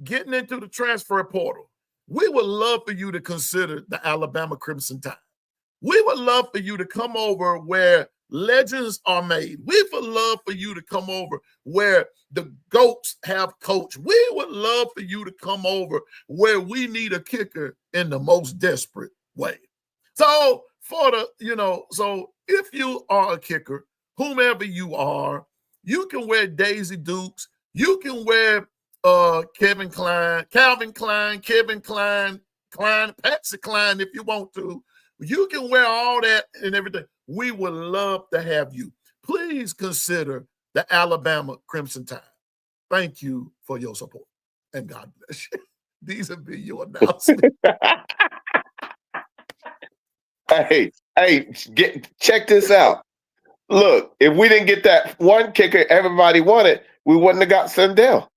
getting into the transfer portal, we would love for you to consider the Alabama Crimson Tide. We would love for you to come over where legends are made. We would love for you to come over where the GOATs have coached. We would love for you to come over where we need a kicker in the most desperate way. So so if you are a kicker, whomever you are, you can wear Daisy Dukes. You can wear Calvin Klein, Patsy Cline if you want to. You can wear all that and everything. We would love to have you. Please consider the Alabama Crimson Tide. Thank you for your support. And God bless you. These have been your announcements. Check this out. Look, if we didn't get that one kicker everybody wanted, we wouldn't have got Sandell.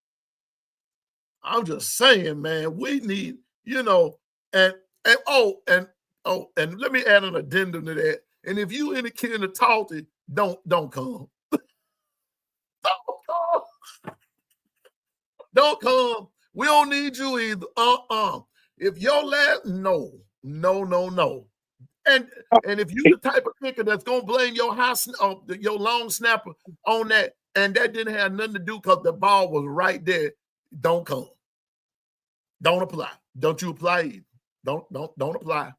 I'm just saying, man, we need, and let me add an addendum to that. And if you any kid in the Talty, don't come. Don't come. We don't need you either. If your last, no. And if you the type of kicker that's gonna blame your your long snapper on that, and that didn't have nothing to do because the ball was right there, don't come. Don't apply. Don't you apply either. Don't apply.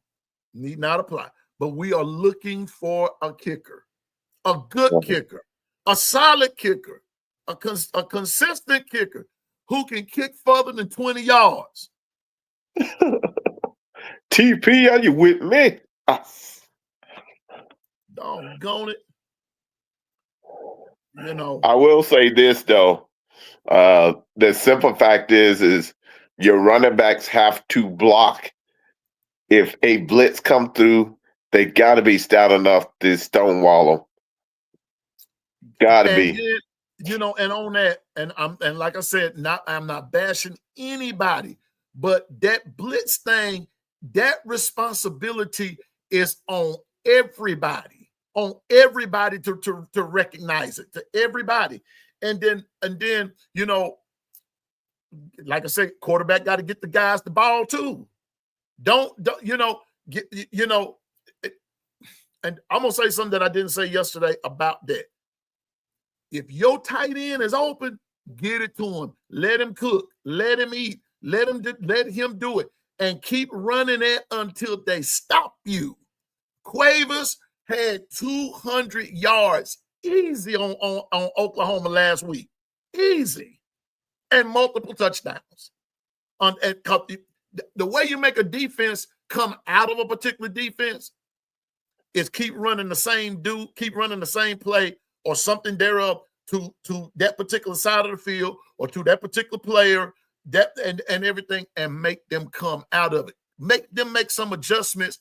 Need not apply. But we are looking for a kicker, a good kicker, a solid kicker, a consistent kicker who can kick further than 20 yards. TP, are you with me? Doggone it. I will say this though. The simple fact is your running backs have to block. If a blitz come through, they got to be stout enough to stonewall them. Got to be. And on that, and like I said, I'm not bashing anybody, but that blitz thing, that responsibility is on everybody to recognize it, to everybody. And then, like I said, quarterback got to get the guys the ball too. Don't and I'm gonna say something that I didn't say yesterday about that. If your tight end is open, get it to him. Let him cook. Let him eat. Let him do it, and keep running it until they stop you. Quavers had 200 yards easy on Oklahoma last week, easy, and multiple touchdowns. The way you make a defense come out of a particular defense is keep running the same dude, keep running the same play or something thereof to that particular side of the field or to that particular player, that and everything, and make them come out of it. Make them make some adjustments,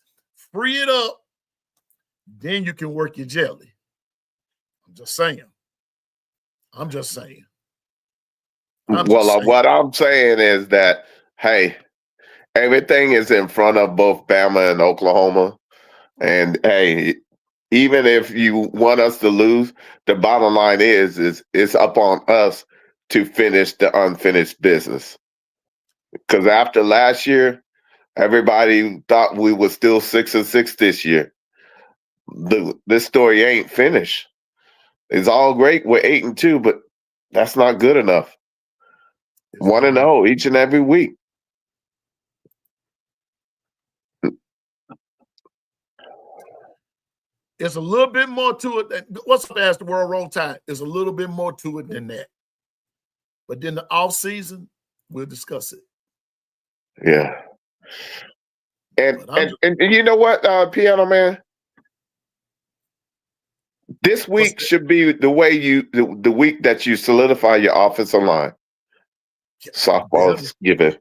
free it up, then you can work your jelly. I'm just saying. What I'm saying is that, hey, everything is in front of both Bama and Oklahoma. And hey, even if you want us to lose, the bottom line is it's up on us to finish the unfinished business. Because after last year, everybody thought we were still 6-6 this year. This story ain't finished. is all great. We're 8-2, but that's not good enough. 1-0 each and every week. There's a little bit more to it. What's up, As the World Roll Tide? There's a little bit more to it than that. But then the off season, we'll discuss it. Yeah. And you know what, Piano Man? This week should be the way the week that you solidify your offensive line. Softball's given.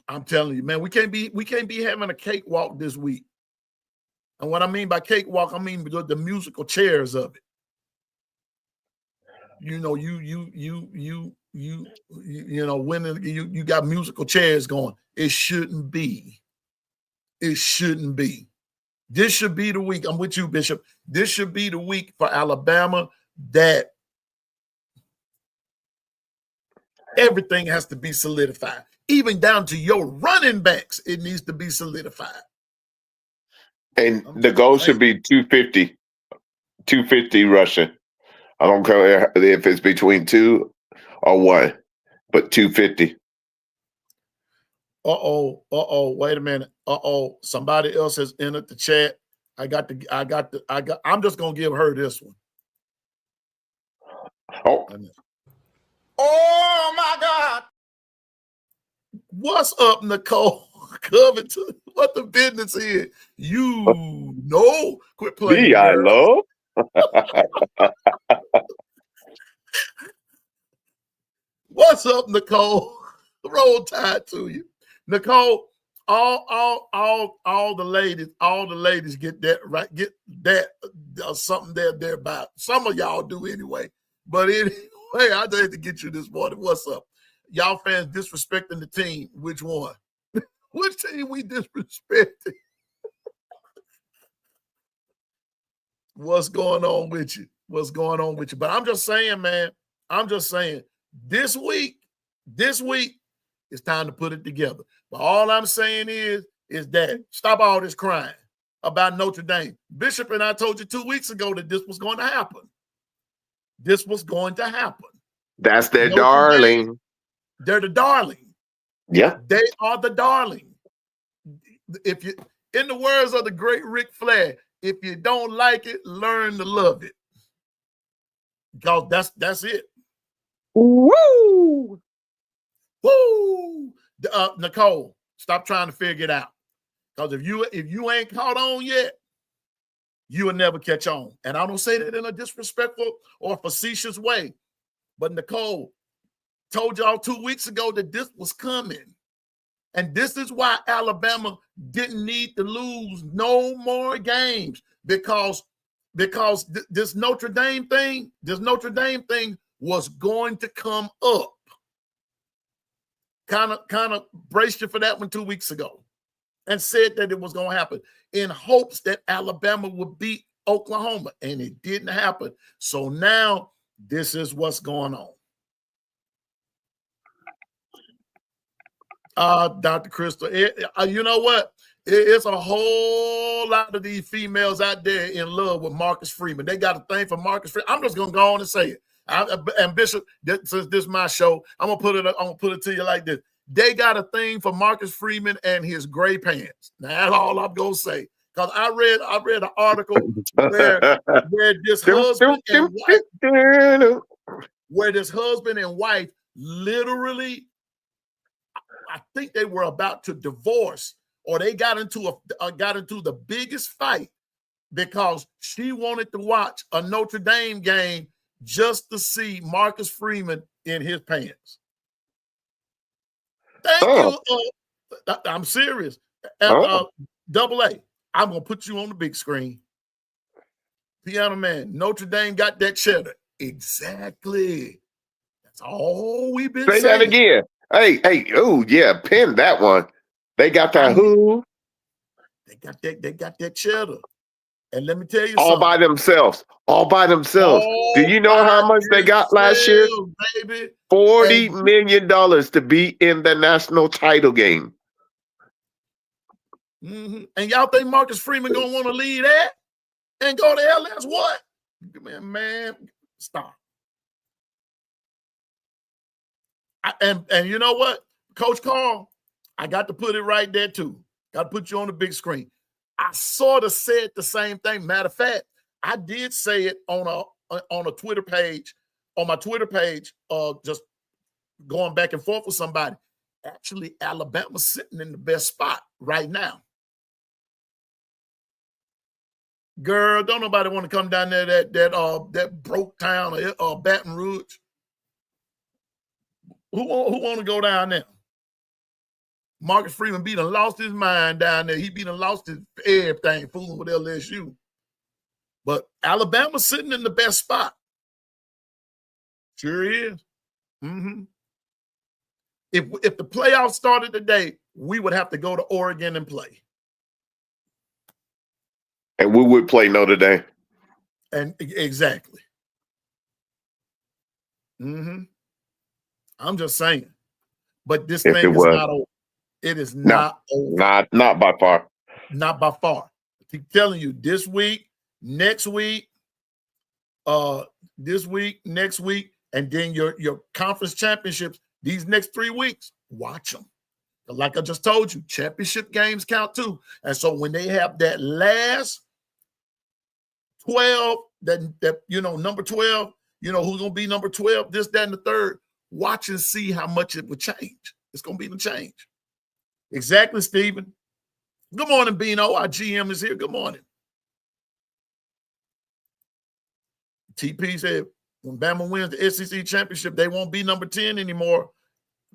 I'm telling you, man, we can't be having a cakewalk this week. And what I mean by cakewalk, I mean the musical chairs of it. You know, when you got musical chairs going, it shouldn't be. It shouldn't be. This should be the week. I'm with you, Bishop. This should be the week for Alabama that everything has to be solidified. Even down to your running backs, it needs to be solidified. And the goal should be 250 rushing. I don't care if it's between 2 or 1, but 250. Wait a minute. Somebody else has entered the chat. I'm just gonna give her this one. Oh my God. What's up, Nicole Covington? What the business is? You know, quit playing. Me, I love. What's up, Nicole? Roll Tide to you, Nicole. All the ladies get that right. Get that something there about. Some of y'all do anyway. But anyway, I just had to get you this morning. What's up? Y'all fans disrespecting the team. Which one? Which team we disrespecting? What's going on with you? What's going on with you? But I'm just saying, man. I'm just saying, this week, it's time to put it together. But all I'm saying is that stop all this crying about Notre Dame. Bishop and I told you 2 weeks ago that this was going to happen. This was going to happen. That's their darling. Dame, they're the darling. Yeah. They are the darling. If you, in the words of the great Ric Flair, if you don't like it, learn to love it. Because that's it. Woo! Woo! Nicole, stop trying to figure it out. Because if you ain't caught on yet, you will never catch on. And I don't say that in a disrespectful or facetious way. But Nicole told y'all 2 weeks ago that this was coming. And this is why Alabama didn't need to lose no more games, because this Notre Dame thing was going to come up. Kind of braced you for that one 2 weeks ago and said that it was going to happen in hopes that Alabama would beat Oklahoma, and it didn't happen. So now this is what's going on. Dr. Crystal, you know what? It's a whole lot of these females out there in love with Marcus Freeman. They got a thing for Marcus Freeman. I'm just gonna go on and say it. And Bishop, since this is my show, I'm gonna put it to you like this. They got a thing for Marcus Freeman and his gray pants. Now that's all I'm gonna say. Because I read an article where this husband and wife literally, I think they were about to divorce, or they got into the biggest fight because she wanted to watch a Notre Dame game just to see Marcus Freeman in his pants. Thank you. I'm serious. Double A, I'm going to put you on the big screen. Piano Man, Notre Dame got that cheddar. Exactly. That's all we've been saying. Say that again. Hey, oh yeah, pin that one. They got that who? They got that cheddar. And let me tell you all something. All by themselves. Do you know how much they got last year? Baby. $40 million to be in the national title game. Mm-hmm. And y'all think Marcus Freeman gonna want to leave that and go to LS? What? Man, stop. And you know what, Coach Carl, I got to put it right there too. Got to put you on the big screen. I sort of said the same thing. Matter of fact, I did say it on a Twitter page, on my Twitter page, just going back and forth with somebody. Actually, Alabama's sitting in the best spot right now. Girl, don't nobody want to come down there that broke town or Baton Rouge. Who want to go down there? Marcus Freeman lost his mind down there. He lost his everything fooling with LSU. But Alabama's sitting in the best spot. Sure is. Mm-hmm. If the playoffs started today, we would have to go to Oregon and play. And we would play Notre Dame. And exactly. Mm-hmm. I'm just saying. But this thing is not over. It is not over. Not by far. Not by far. I keep telling you, this week, next week, this week, next week, and then your conference championships, these next 3 weeks, watch them. Like I just told you, championship games count too. And so when they have that last 12, that number 12, who's gonna be number 12, this, that, and the third, watch and see how much it would change. It's gonna be the change. Exactly, Stephen. Good morning, Bino. Our GM is here. Good morning. TP said, when Bama wins the SEC championship, they won't be number 10 anymore.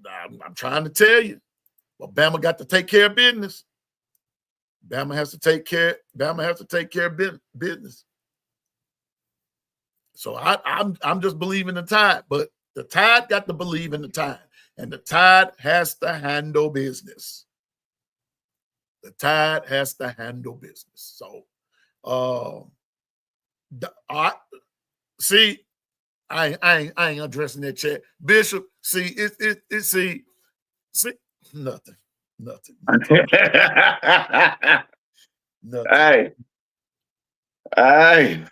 I'm trying to tell you. But Bama got to take care of business. Bama has to take care of business. So I'm just believing the Tide, but the Tide got to believe in the Tide, and the Tide has to handle business. The Tide has to handle business. So, I ain't addressing that chat, Bishop. See, nothing. Nothing. Hey.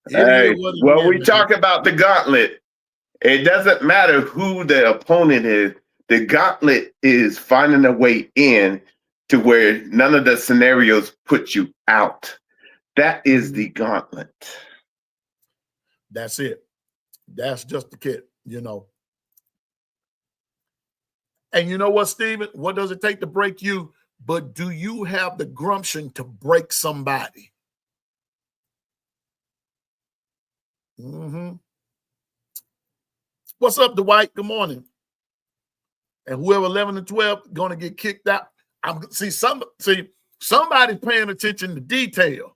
When we talk about the gauntlet, it doesn't matter who the opponent is. The gauntlet is finding a way in to where none of the scenarios put you out. That is the gauntlet. That's it. That's just the kit, And you know what, Stephen? What does it take to break you? But do you have the gumption to break somebody? Mm-hmm. What's up, Dwight? Good morning. And whoever 11 and 12 going to get kicked out. Somebody's paying attention to detail.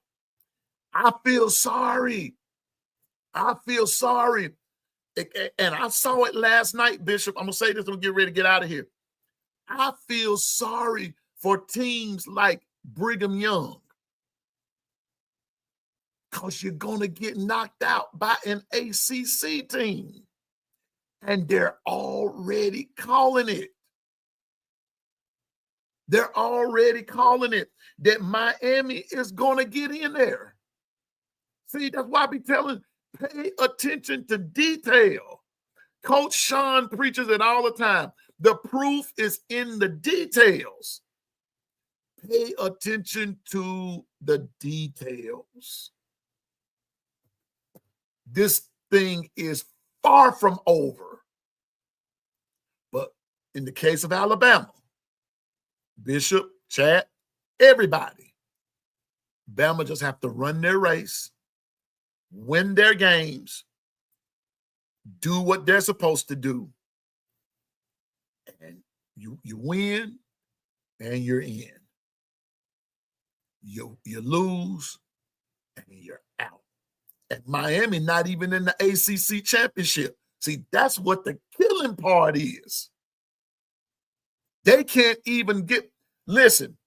I feel sorry. And I saw it last night, Bishop. I'm going to say this, I'm going to get ready to get out of here. I feel sorry for teams like Brigham Young, because you're going to get knocked out by an ACC team. And they're already calling it. They're already calling it that Miami is going to get in there. See, that's why I be telling, pay attention to detail. Coach Sean preaches it all the time. The proof is in the details. Pay attention to the details. This thing is far from over. But in the case of Alabama, Bishop, Chad, everybody, Bama just have to run their race, win their games, do what they're supposed to do, and you win and you're in. You lose and you're out. And Miami not even in the ACC championship. See, that's what the killing part is. They can't even listen.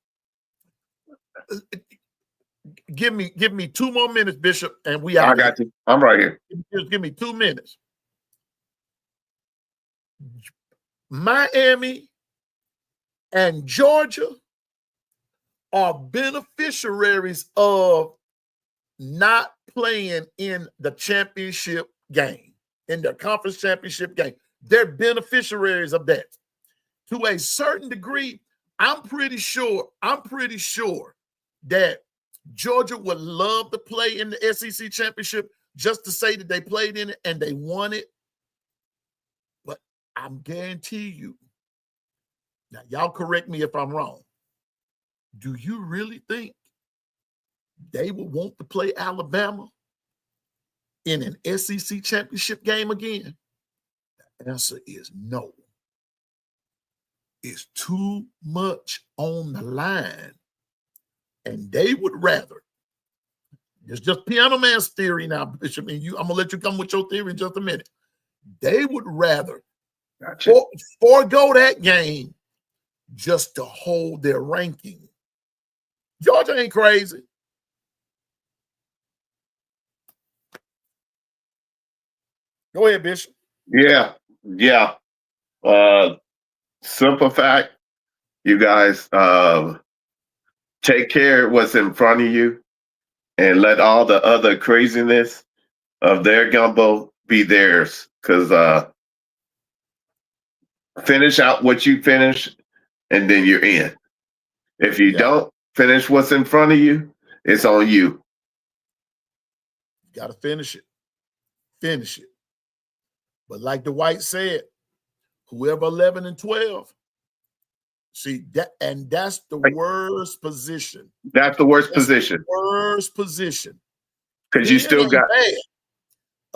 Give me 2 more minutes, Bishop, and we out. I got you. I'm right here. Just give me 2 minutes. Miami and Georgia are beneficiaries of not playing in the championship game, in the conference championship game. They're beneficiaries of that. To a certain degree, I'm pretty sure that Georgia would love to play in the SEC championship just to say that they played in it and they won it. But I'm guarantee you, now y'all correct me if I'm wrong. Do you really think they would want to play Alabama in an SEC championship game again? The answer is no. It's too much on the line. And they would rather, it's just Piano Man's theory now, Bishop, and I'm going to let you come with your theory in just a minute. They would rather forego that game just to hold their ranking. Georgia ain't crazy. Go ahead, Bishop. Yeah. Simple fact, you guys take care of what's in front of you and let all the other craziness of their gumbo be theirs. Because finish out what you finish and then you're in. If you don't finish what's in front of you, it's on you. You got to finish it. Finish it. But like Dwight said, whoever 11 and 12, see that, and that's the worst position. That's the worst position. The worst position. Because you still got bad.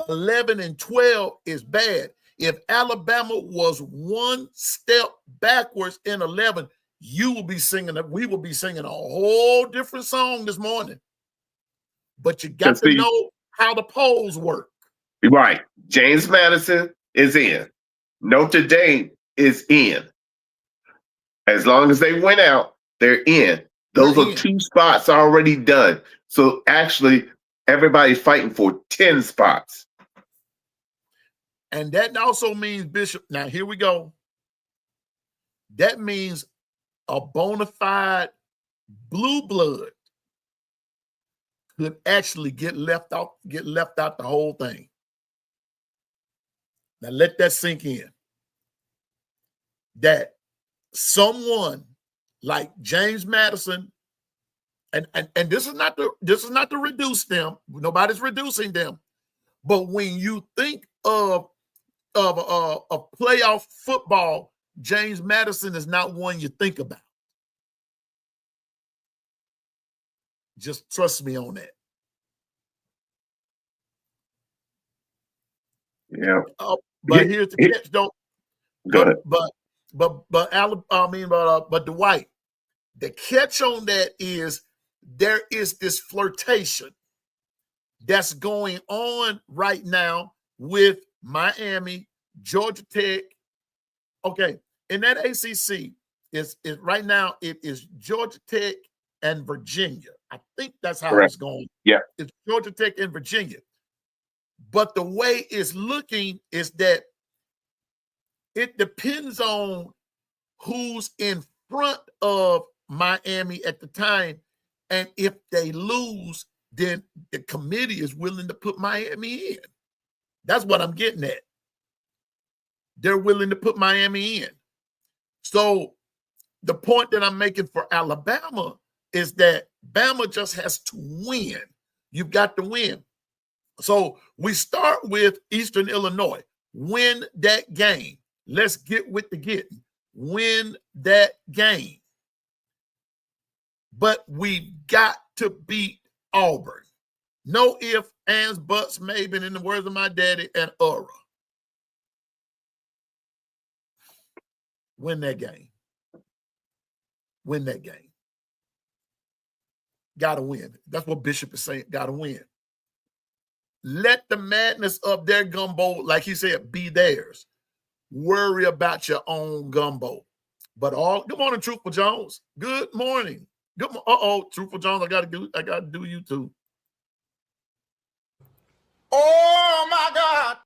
11 and 12 is bad. If Alabama was one step backwards in 11, we will be singing a whole different song this morning. But you got to know how the polls work. Right. James Madison is in. Notre Dame is in. As long as they went out, they're in. Those are 2 spots already done. So actually, everybody's fighting for 10 spots. And that also means, Bishop, now here we go. That means a bona fide blue blood could actually get left out the whole thing. Now let that sink in. That someone like James Madison, and this is not to reduce them. Nobody's reducing them. But when you think of playoff football, James Madison is not one you think about. Just trust me on that. Yeah. But here's the catch, though. Go ahead. But Dwight, the catch on that is there is this flirtation that's going on right now with Miami, Georgia Tech. Okay, in that ACC is right now it is Georgia Tech and Virginia. I think that's how it's going. Yeah, it's Georgia Tech and Virginia. But the way it's looking is that it depends on who's in front of Miami at the time. And if they lose, then the committee is willing to put Miami in. That's what I'm getting at. They're willing to put Miami in. So the point that I'm making for Alabama is that Bama just has to win. You've got to win. So we start with Eastern Illinois. Win that game. Let's get with the getting. Win that game. But we've got to beat Auburn. No ifs, ands, buts, maybe, in the words of my daddy, and Ura. Win that game. Win that game. Got to win. That's what Bishop is saying. Got to win. Let the madness of their gumbo, like he said, be theirs. Worry about your own gumbo. But good morning, Truthful Jones. Good morning. Truthful Jones, I gotta do you too. Oh my God.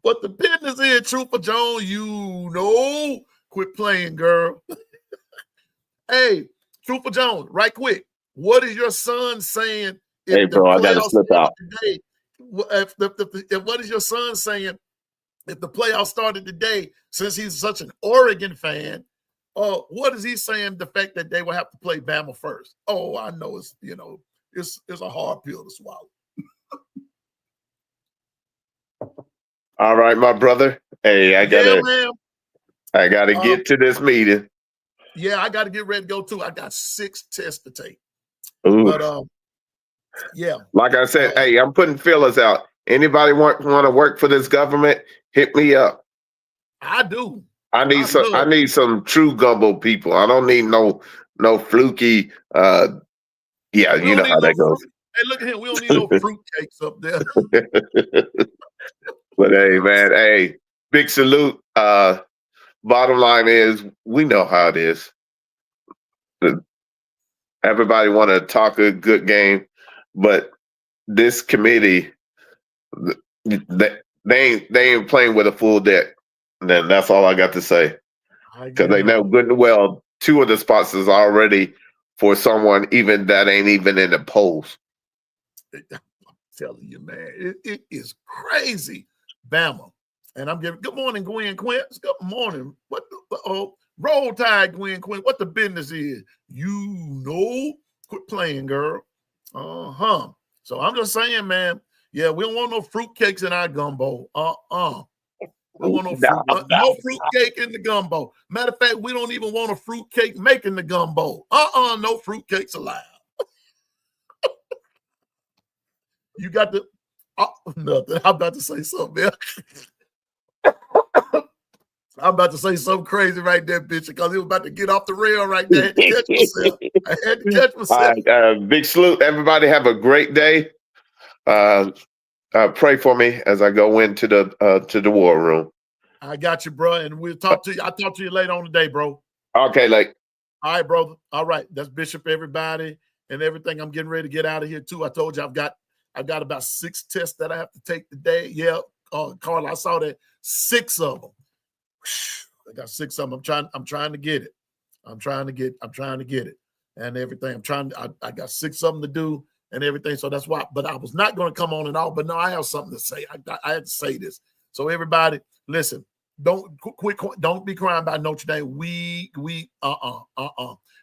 But the business is, Truthful Jones, quit playing, girl. Hey, Truthful Jones, right quick. What is your son saying? Hey, bro, I gotta slip out. Today, what is your son saying? If the playoffs started today, since he's such an Oregon fan, what is he saying? The fact that they will have to play Bama first. Oh, I know it's a hard pill to swallow. All right, my brother. Hey, I gotta get to this meeting. Yeah, I gotta get ready to go too. I got 6 tests to take. Ooh. But yeah. Like I said, hey, I'm putting feelers out. Anybody want to work for this government? Hit me up. I do. I need some true gumbo people. I don't need no fluky. Yeah, you know how that goes. Hey, look at him. We don't need no fruitcakes up there. But hey, man, hey, big salute. Bottom line is, we know how it is. Everybody want to talk a good game, but this committee, they ain't playing with a full deck. And then that's all I got to say. Because they know good and well 2 of the spots is already for someone even that ain't even in the polls. I'm telling you, man, it is crazy. Bama. And I'm giving good morning, Gwen Quince. Good morning. What the roll tide, Gwen Quince. What the business is? Quit playing, girl. So I'm just saying, man. Yeah, we don't want no fruitcakes in our gumbo. We want no fruitcake in the gumbo. Matter of fact, we don't even want a fruitcake making the gumbo. No fruitcakes allowed. You got the nothing. I'm about to say something, man. I'm about to say something crazy right there, bitch, because he was about to get off the rail right there. I had to catch myself. All right, big salute. Everybody have a great day. Pray for me as I go into the war room. I got you, bro, and we'll talk to you. I'll talk to you later on today, bro. Okay, like. All right, brother. All right, that's Bishop, everybody, and everything. I'm getting ready to get out of here too. I told you I've got about 6 tests that I have to take today. Yeah, Carl, I saw that 6 of them. I got 6 of them. I'm trying to get it. I'm trying to get it and everything. I got 6 of them to do and everything. So that's why. But I was not going to come on at all. But no, I have something to say. I had to say this. So everybody, listen. Don't be crying about Notre Dame.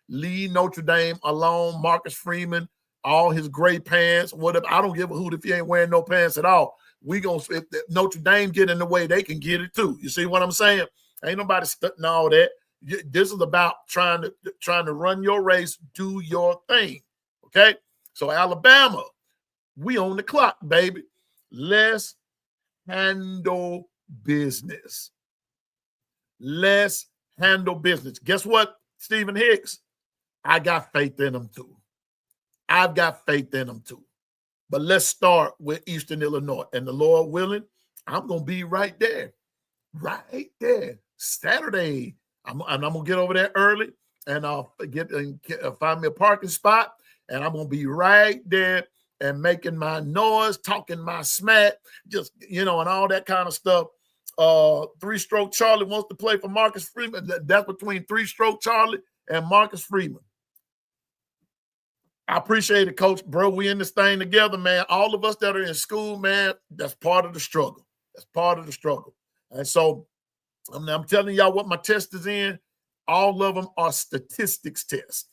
Leave Notre Dame alone. Marcus Freeman, all his gray pants, whatever. I don't give a hoot if he ain't wearing no pants at all. If Notre Dame get in the way, they can get it too. You see what I'm saying? Ain't nobody studying all that. This is about trying to run your race, do your thing. Okay? So Alabama, we on the clock, baby. Let's handle business. Let's handle business. Guess what, Stephen Hicks? I got faith in them too. I've got faith in them too. But let's start with Eastern Illinois. And the Lord willing, I'm going to be right there. Right there. Saturday. I'm going to get over there early and I'll find me a parking spot. And I'm going to be right there and making my noise, talking my smack, just, and all that kind of stuff. 3-Stroke Charlie wants to play for Marcus Freeman. That's between 3-Stroke Charlie and Marcus Freeman. I appreciate it, Coach. Bro, we in this thing together, man. All of us that are in school, man, that's part of the struggle. That's part of the struggle. And so I'm telling y'all what my test is in. All of them are statistics tests.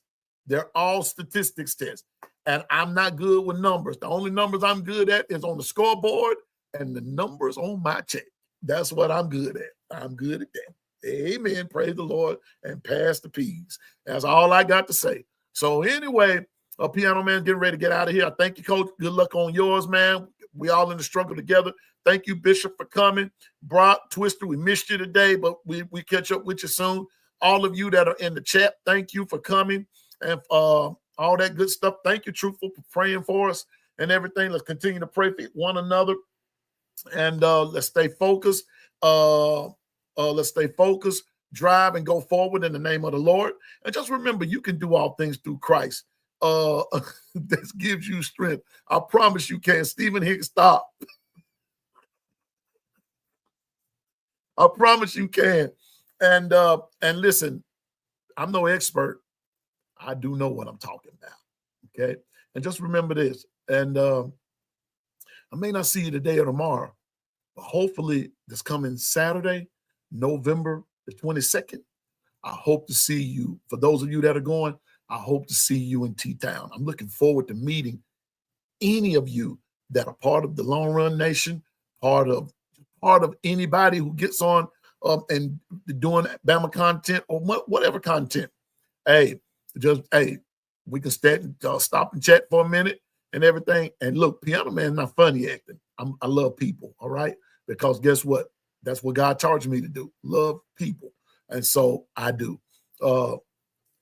They're all statistics tests. And I'm not good with numbers. The only numbers I'm good at is on the scoreboard and the numbers on my check. That's what I'm good at. I'm good at that. Amen. Praise the Lord and pass the peas. That's all I got to say. So anyway, Piano Man getting ready to get out of here. I thank you, Coach. Good luck on yours, man. We all in the struggle together. Thank you, Bishop, for coming. Brock, Twister, we missed you today, but we catch up with you soon. All of you that are in the chat, thank you for coming and all that good stuff. Thank you, Truthful, for praying for us and everything. Let's continue to pray for one another. And let's stay focused. Let's stay focused, drive, and go forward in the name of the Lord. And just remember, you can do all things through Christ. That gives you strength. I promise you can. Stephen Hicks, stop. I promise you can. And listen, I'm no expert. I do know what I'm talking about. Okay. And just remember this. And I may not see you today or tomorrow, but hopefully this coming Saturday, November the 22nd, I hope to see you. For those of you that are going, I hope to see you in T-Town. I'm looking forward to meeting any of you that are part of the Long Run Nation, part of anybody who gets on and doing Bama content or whatever content. Hey, we can stop and chat for a minute and everything. And look, Piano Man not funny acting. I love people, all right? Because guess what? That's what God charged me to do, love people. And so I do.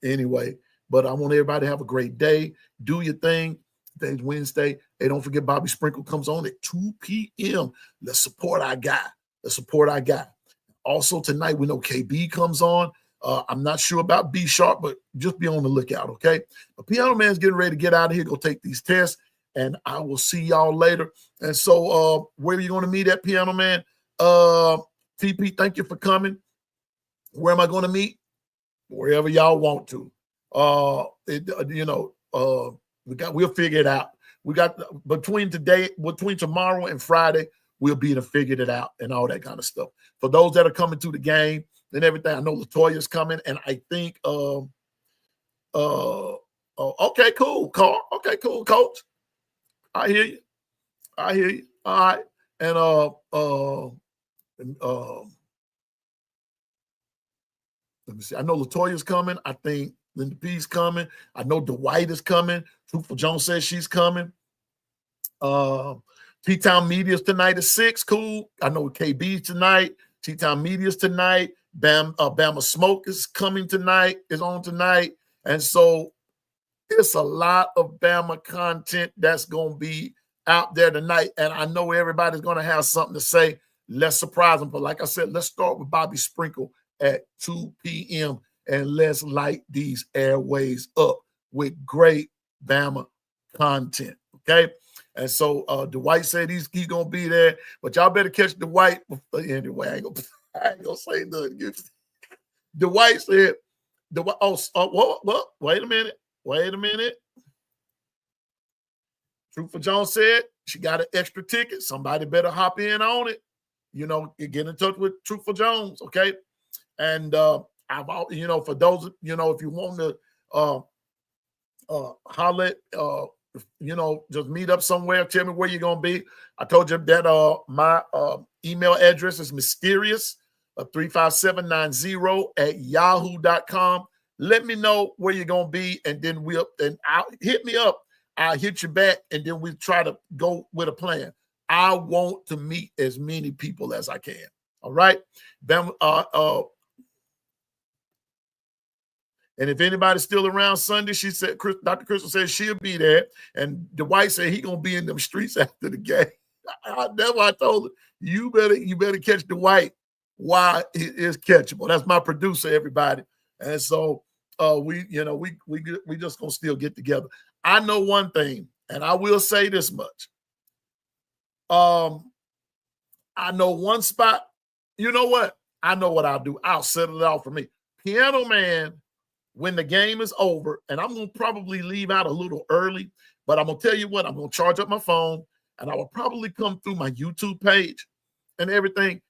Anyway, but I want everybody to have a great day. Do your thing. Today's Wednesday. Hey, don't forget Bobby Sprinkle comes on at 2 p.m. Let's support our guy. Also tonight, we know KB comes on. I'm not sure about B Sharp, but just be on the lookout, okay? The Piano Man's getting ready to get out of here, go take these tests, and I will see y'all later. And so where are you going to meet at, Piano Man? TP, thank you for coming. Where am I going to meet? Wherever y'all want to. We'll figure it out. We got between tomorrow and Friday, we'll be to figure it out and all that kind of stuff. For those that are coming to the game and everything, I know Latoya's coming, and I think okay, cool, Carl. Okay, cool, Coach. I hear you. All right. And let me see. I know Latoya's coming. I think Linda P's coming. I know Dwight is coming. Truthful Jones says she's coming. T-Town Media's tonight at 6. Cool. I know KB's tonight. T-Town Media's tonight. Bama Smoke is coming tonight, is on tonight. And so it's a lot of Bama content that's going to be out there tonight. And I know everybody's going to have something to say. Let's surprise them. But like I said, let's start with Bobby Sprinkle at 2 p.m. and let's light these airways up with great Bama content. Okay. And so Dwight said he's going to be there, but y'all better catch Dwight. Anyway, I ain't gonna say nothing. Dwight said, what? Wait a minute. Truthful Jones said she got an extra ticket. Somebody better hop in on it. You know, get in touch with Truthful Jones, okay? And for those, if you want to holler at, just meet up somewhere. Tell me where you're gonna be. I told you that my email address is mysterious35790@yahoo.com. Let me know where you're gonna be, and then hit me up. I'll hit you back, and then we try to go with a plan. I want to meet as many people as I can. All right. Then and if anybody's still around Sunday, she said, Dr. Crystal said she'll be there. And Dwight said he gonna be in them streets after the game. That's why I told her, you better catch Dwight while it is catchable. That's my producer, everybody. And so we just gonna still get together. I know one thing, and I will say this much. I know one spot. You know what? I know what I'll do. I'll settle it out for me. Piano Man, when the game is over, and I'm going to probably leave out a little early, but I'm going to tell you what, I'm going to charge up my phone, and I will probably come through my YouTube page and everything.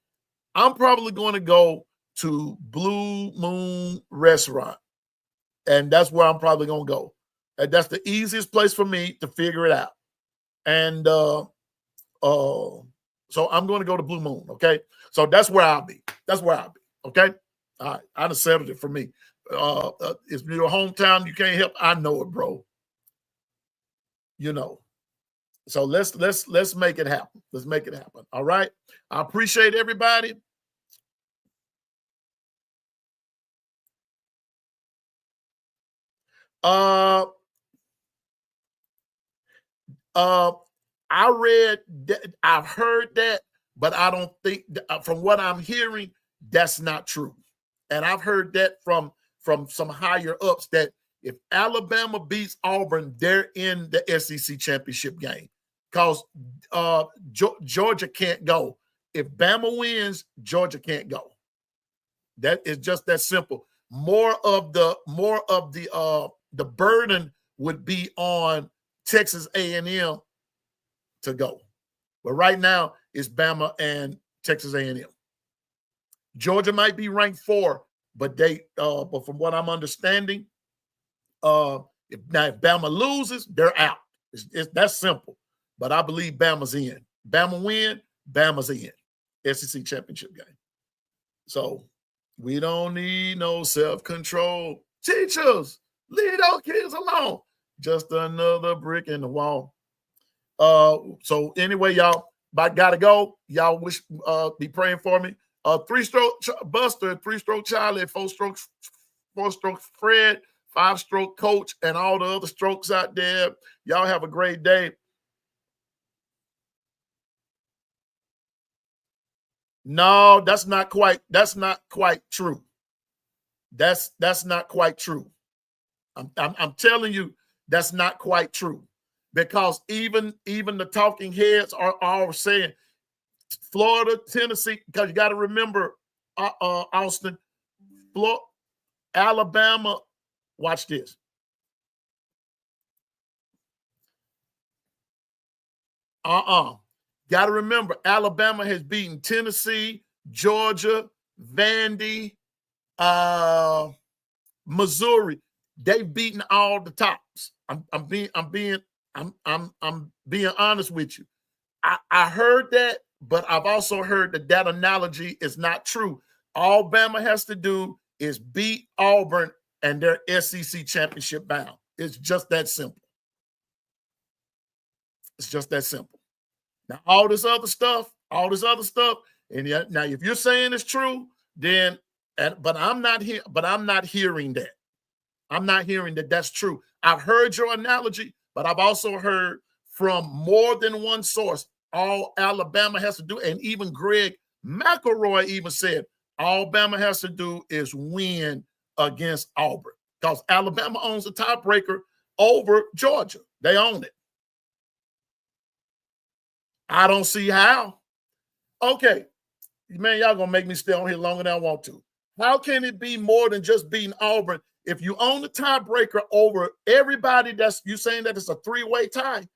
I'm probably going to go to Blue Moon Restaurant, and that's where I'm probably going to go. And that's the easiest place for me to figure it out. And so I'm going to go to Blue Moon, okay? So that's where I'll be. Okay? All right, I done settled it for me. It's your hometown, you can't help. I know it, bro. So let's make it happen. Let's make it happen. All right. I appreciate everybody. I've heard that, but I don't think from what I'm hearing, that's not true. And I've heard that from some higher ups that if Alabama beats Auburn, they're in the SEC championship game because Georgia can't go. If Bama wins, Georgia can't go. That is just that simple. More of the burden would be on Texas A&M to go. But right now, it's Bama and Texas A&M. Georgia might be ranked 4, but but from what I'm understanding, if Bama loses, they're out. That's simple. But I believe Bama's in. Bama win, Bama's in. SEC championship game. So we don't need no self-control. Teachers, leave those kids alone. Just another brick in the wall. So anyway, y'all, I gotta go. Y'all be praying for me. 3-stroke Buster, 3-stroke Charlie, 4-stroke Fred, 5-stroke Coach, and all the other strokes out there. Y'all have a great day. No, that's not quite true. That's not quite true. I'm telling you, that's not quite true. Because even the talking heads are all saying Florida, Tennessee, because you got to remember, Austin, Florida, Alabama. Watch this. Got to remember, Alabama has beaten Tennessee, Georgia, Vandy, Missouri. They've beaten all the tops. I'm being honest with you. I heard that, but I've also heard that analogy is not true. All Bama has to do is beat Auburn and they're SEC championship bound. It's just that simple. It's just that simple. Now, all this other stuff, and yet, now if you're saying it's true, then, but I'm not hearing that. I'm not hearing that that's true. I've heard your analogy, but I've also heard from more than one source, all Alabama has to do, and even Greg McElroy even said, all Bama has to do is win against Auburn, because Alabama owns the tiebreaker over Georgia. They own it. I don't see how. Okay, man, y'all gonna make me stay on here longer than I want to. How can it be more than just beating Auburn if you own the tiebreaker over everybody? That's you saying that it's a 3-way tie,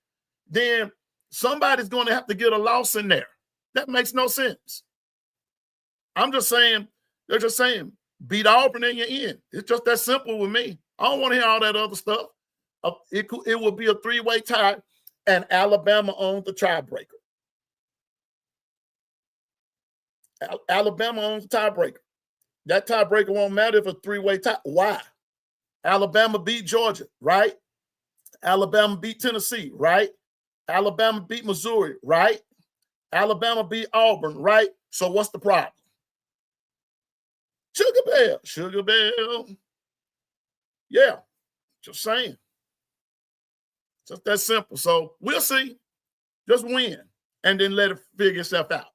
then somebody's going to have to get a loss in there. That makes no sense. I'm just saying, they're just saying, beat Auburn and you're in. It's just that simple with me. I don't want to hear all that other stuff. It will be a 3-way tie, and Alabama owns the tiebreaker. Alabama owns the tiebreaker. That tiebreaker won't matter if it's a 3-way tie. Why? Alabama beat Georgia, right? Alabama beat Tennessee, right? Alabama beat Missouri, right? Alabama beat Auburn, right? So what's the problem? Sugar Bell. Yeah, just saying. Just that simple. So we'll see. Just win and then let it figure itself out.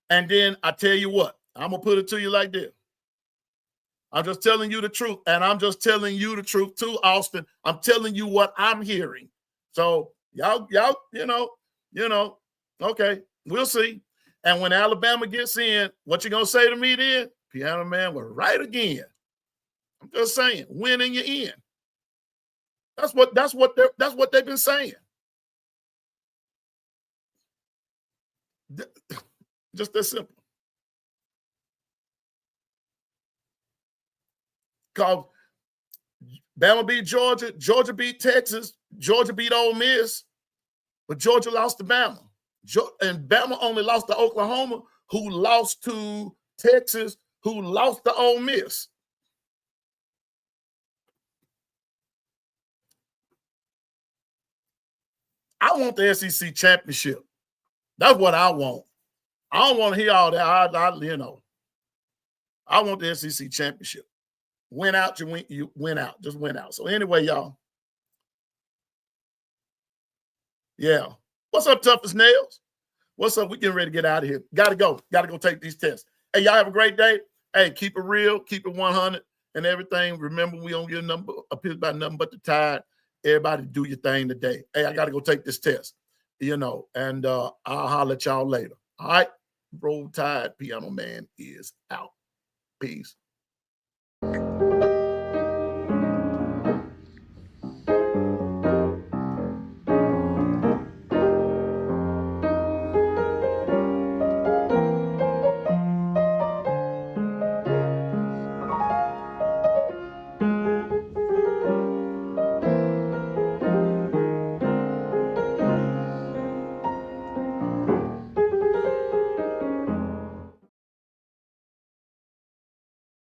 And then I tell you what, I'm going to put it to you like this. I'm just telling you the truth. And I'm just telling you the truth too, Austin. I'm telling you what I'm hearing. So y'all, okay, we'll see. And when Alabama gets in, what you going to say to me then? Piano Man was right again. I'm just saying, win and you're in. That's what they've been saying. Just that simple. Because Bama beat Georgia, Georgia beat Texas, Georgia beat Ole Miss, but Georgia lost to Bama. And Bama only lost to Oklahoma, who lost to Texas, who lost to Ole Miss. I want the SEC championship. That's what I want. I don't want to hear all that. I want the SEC championship. Win out, you win out. Just win out. So anyway, y'all. Yeah. What's up, Tough as Nails? What's up? We getting ready to get out of here. Gotta go take these tests. Hey, y'all have a great day. Hey, keep it real, keep it 100 and everything. Remember, we don't get appears by nothing but the tide. Everybody do your thing today. Hey, I gotta go take this test. And I'll holler at y'all later. All right. Roll Tide Piano Man is out. Peace.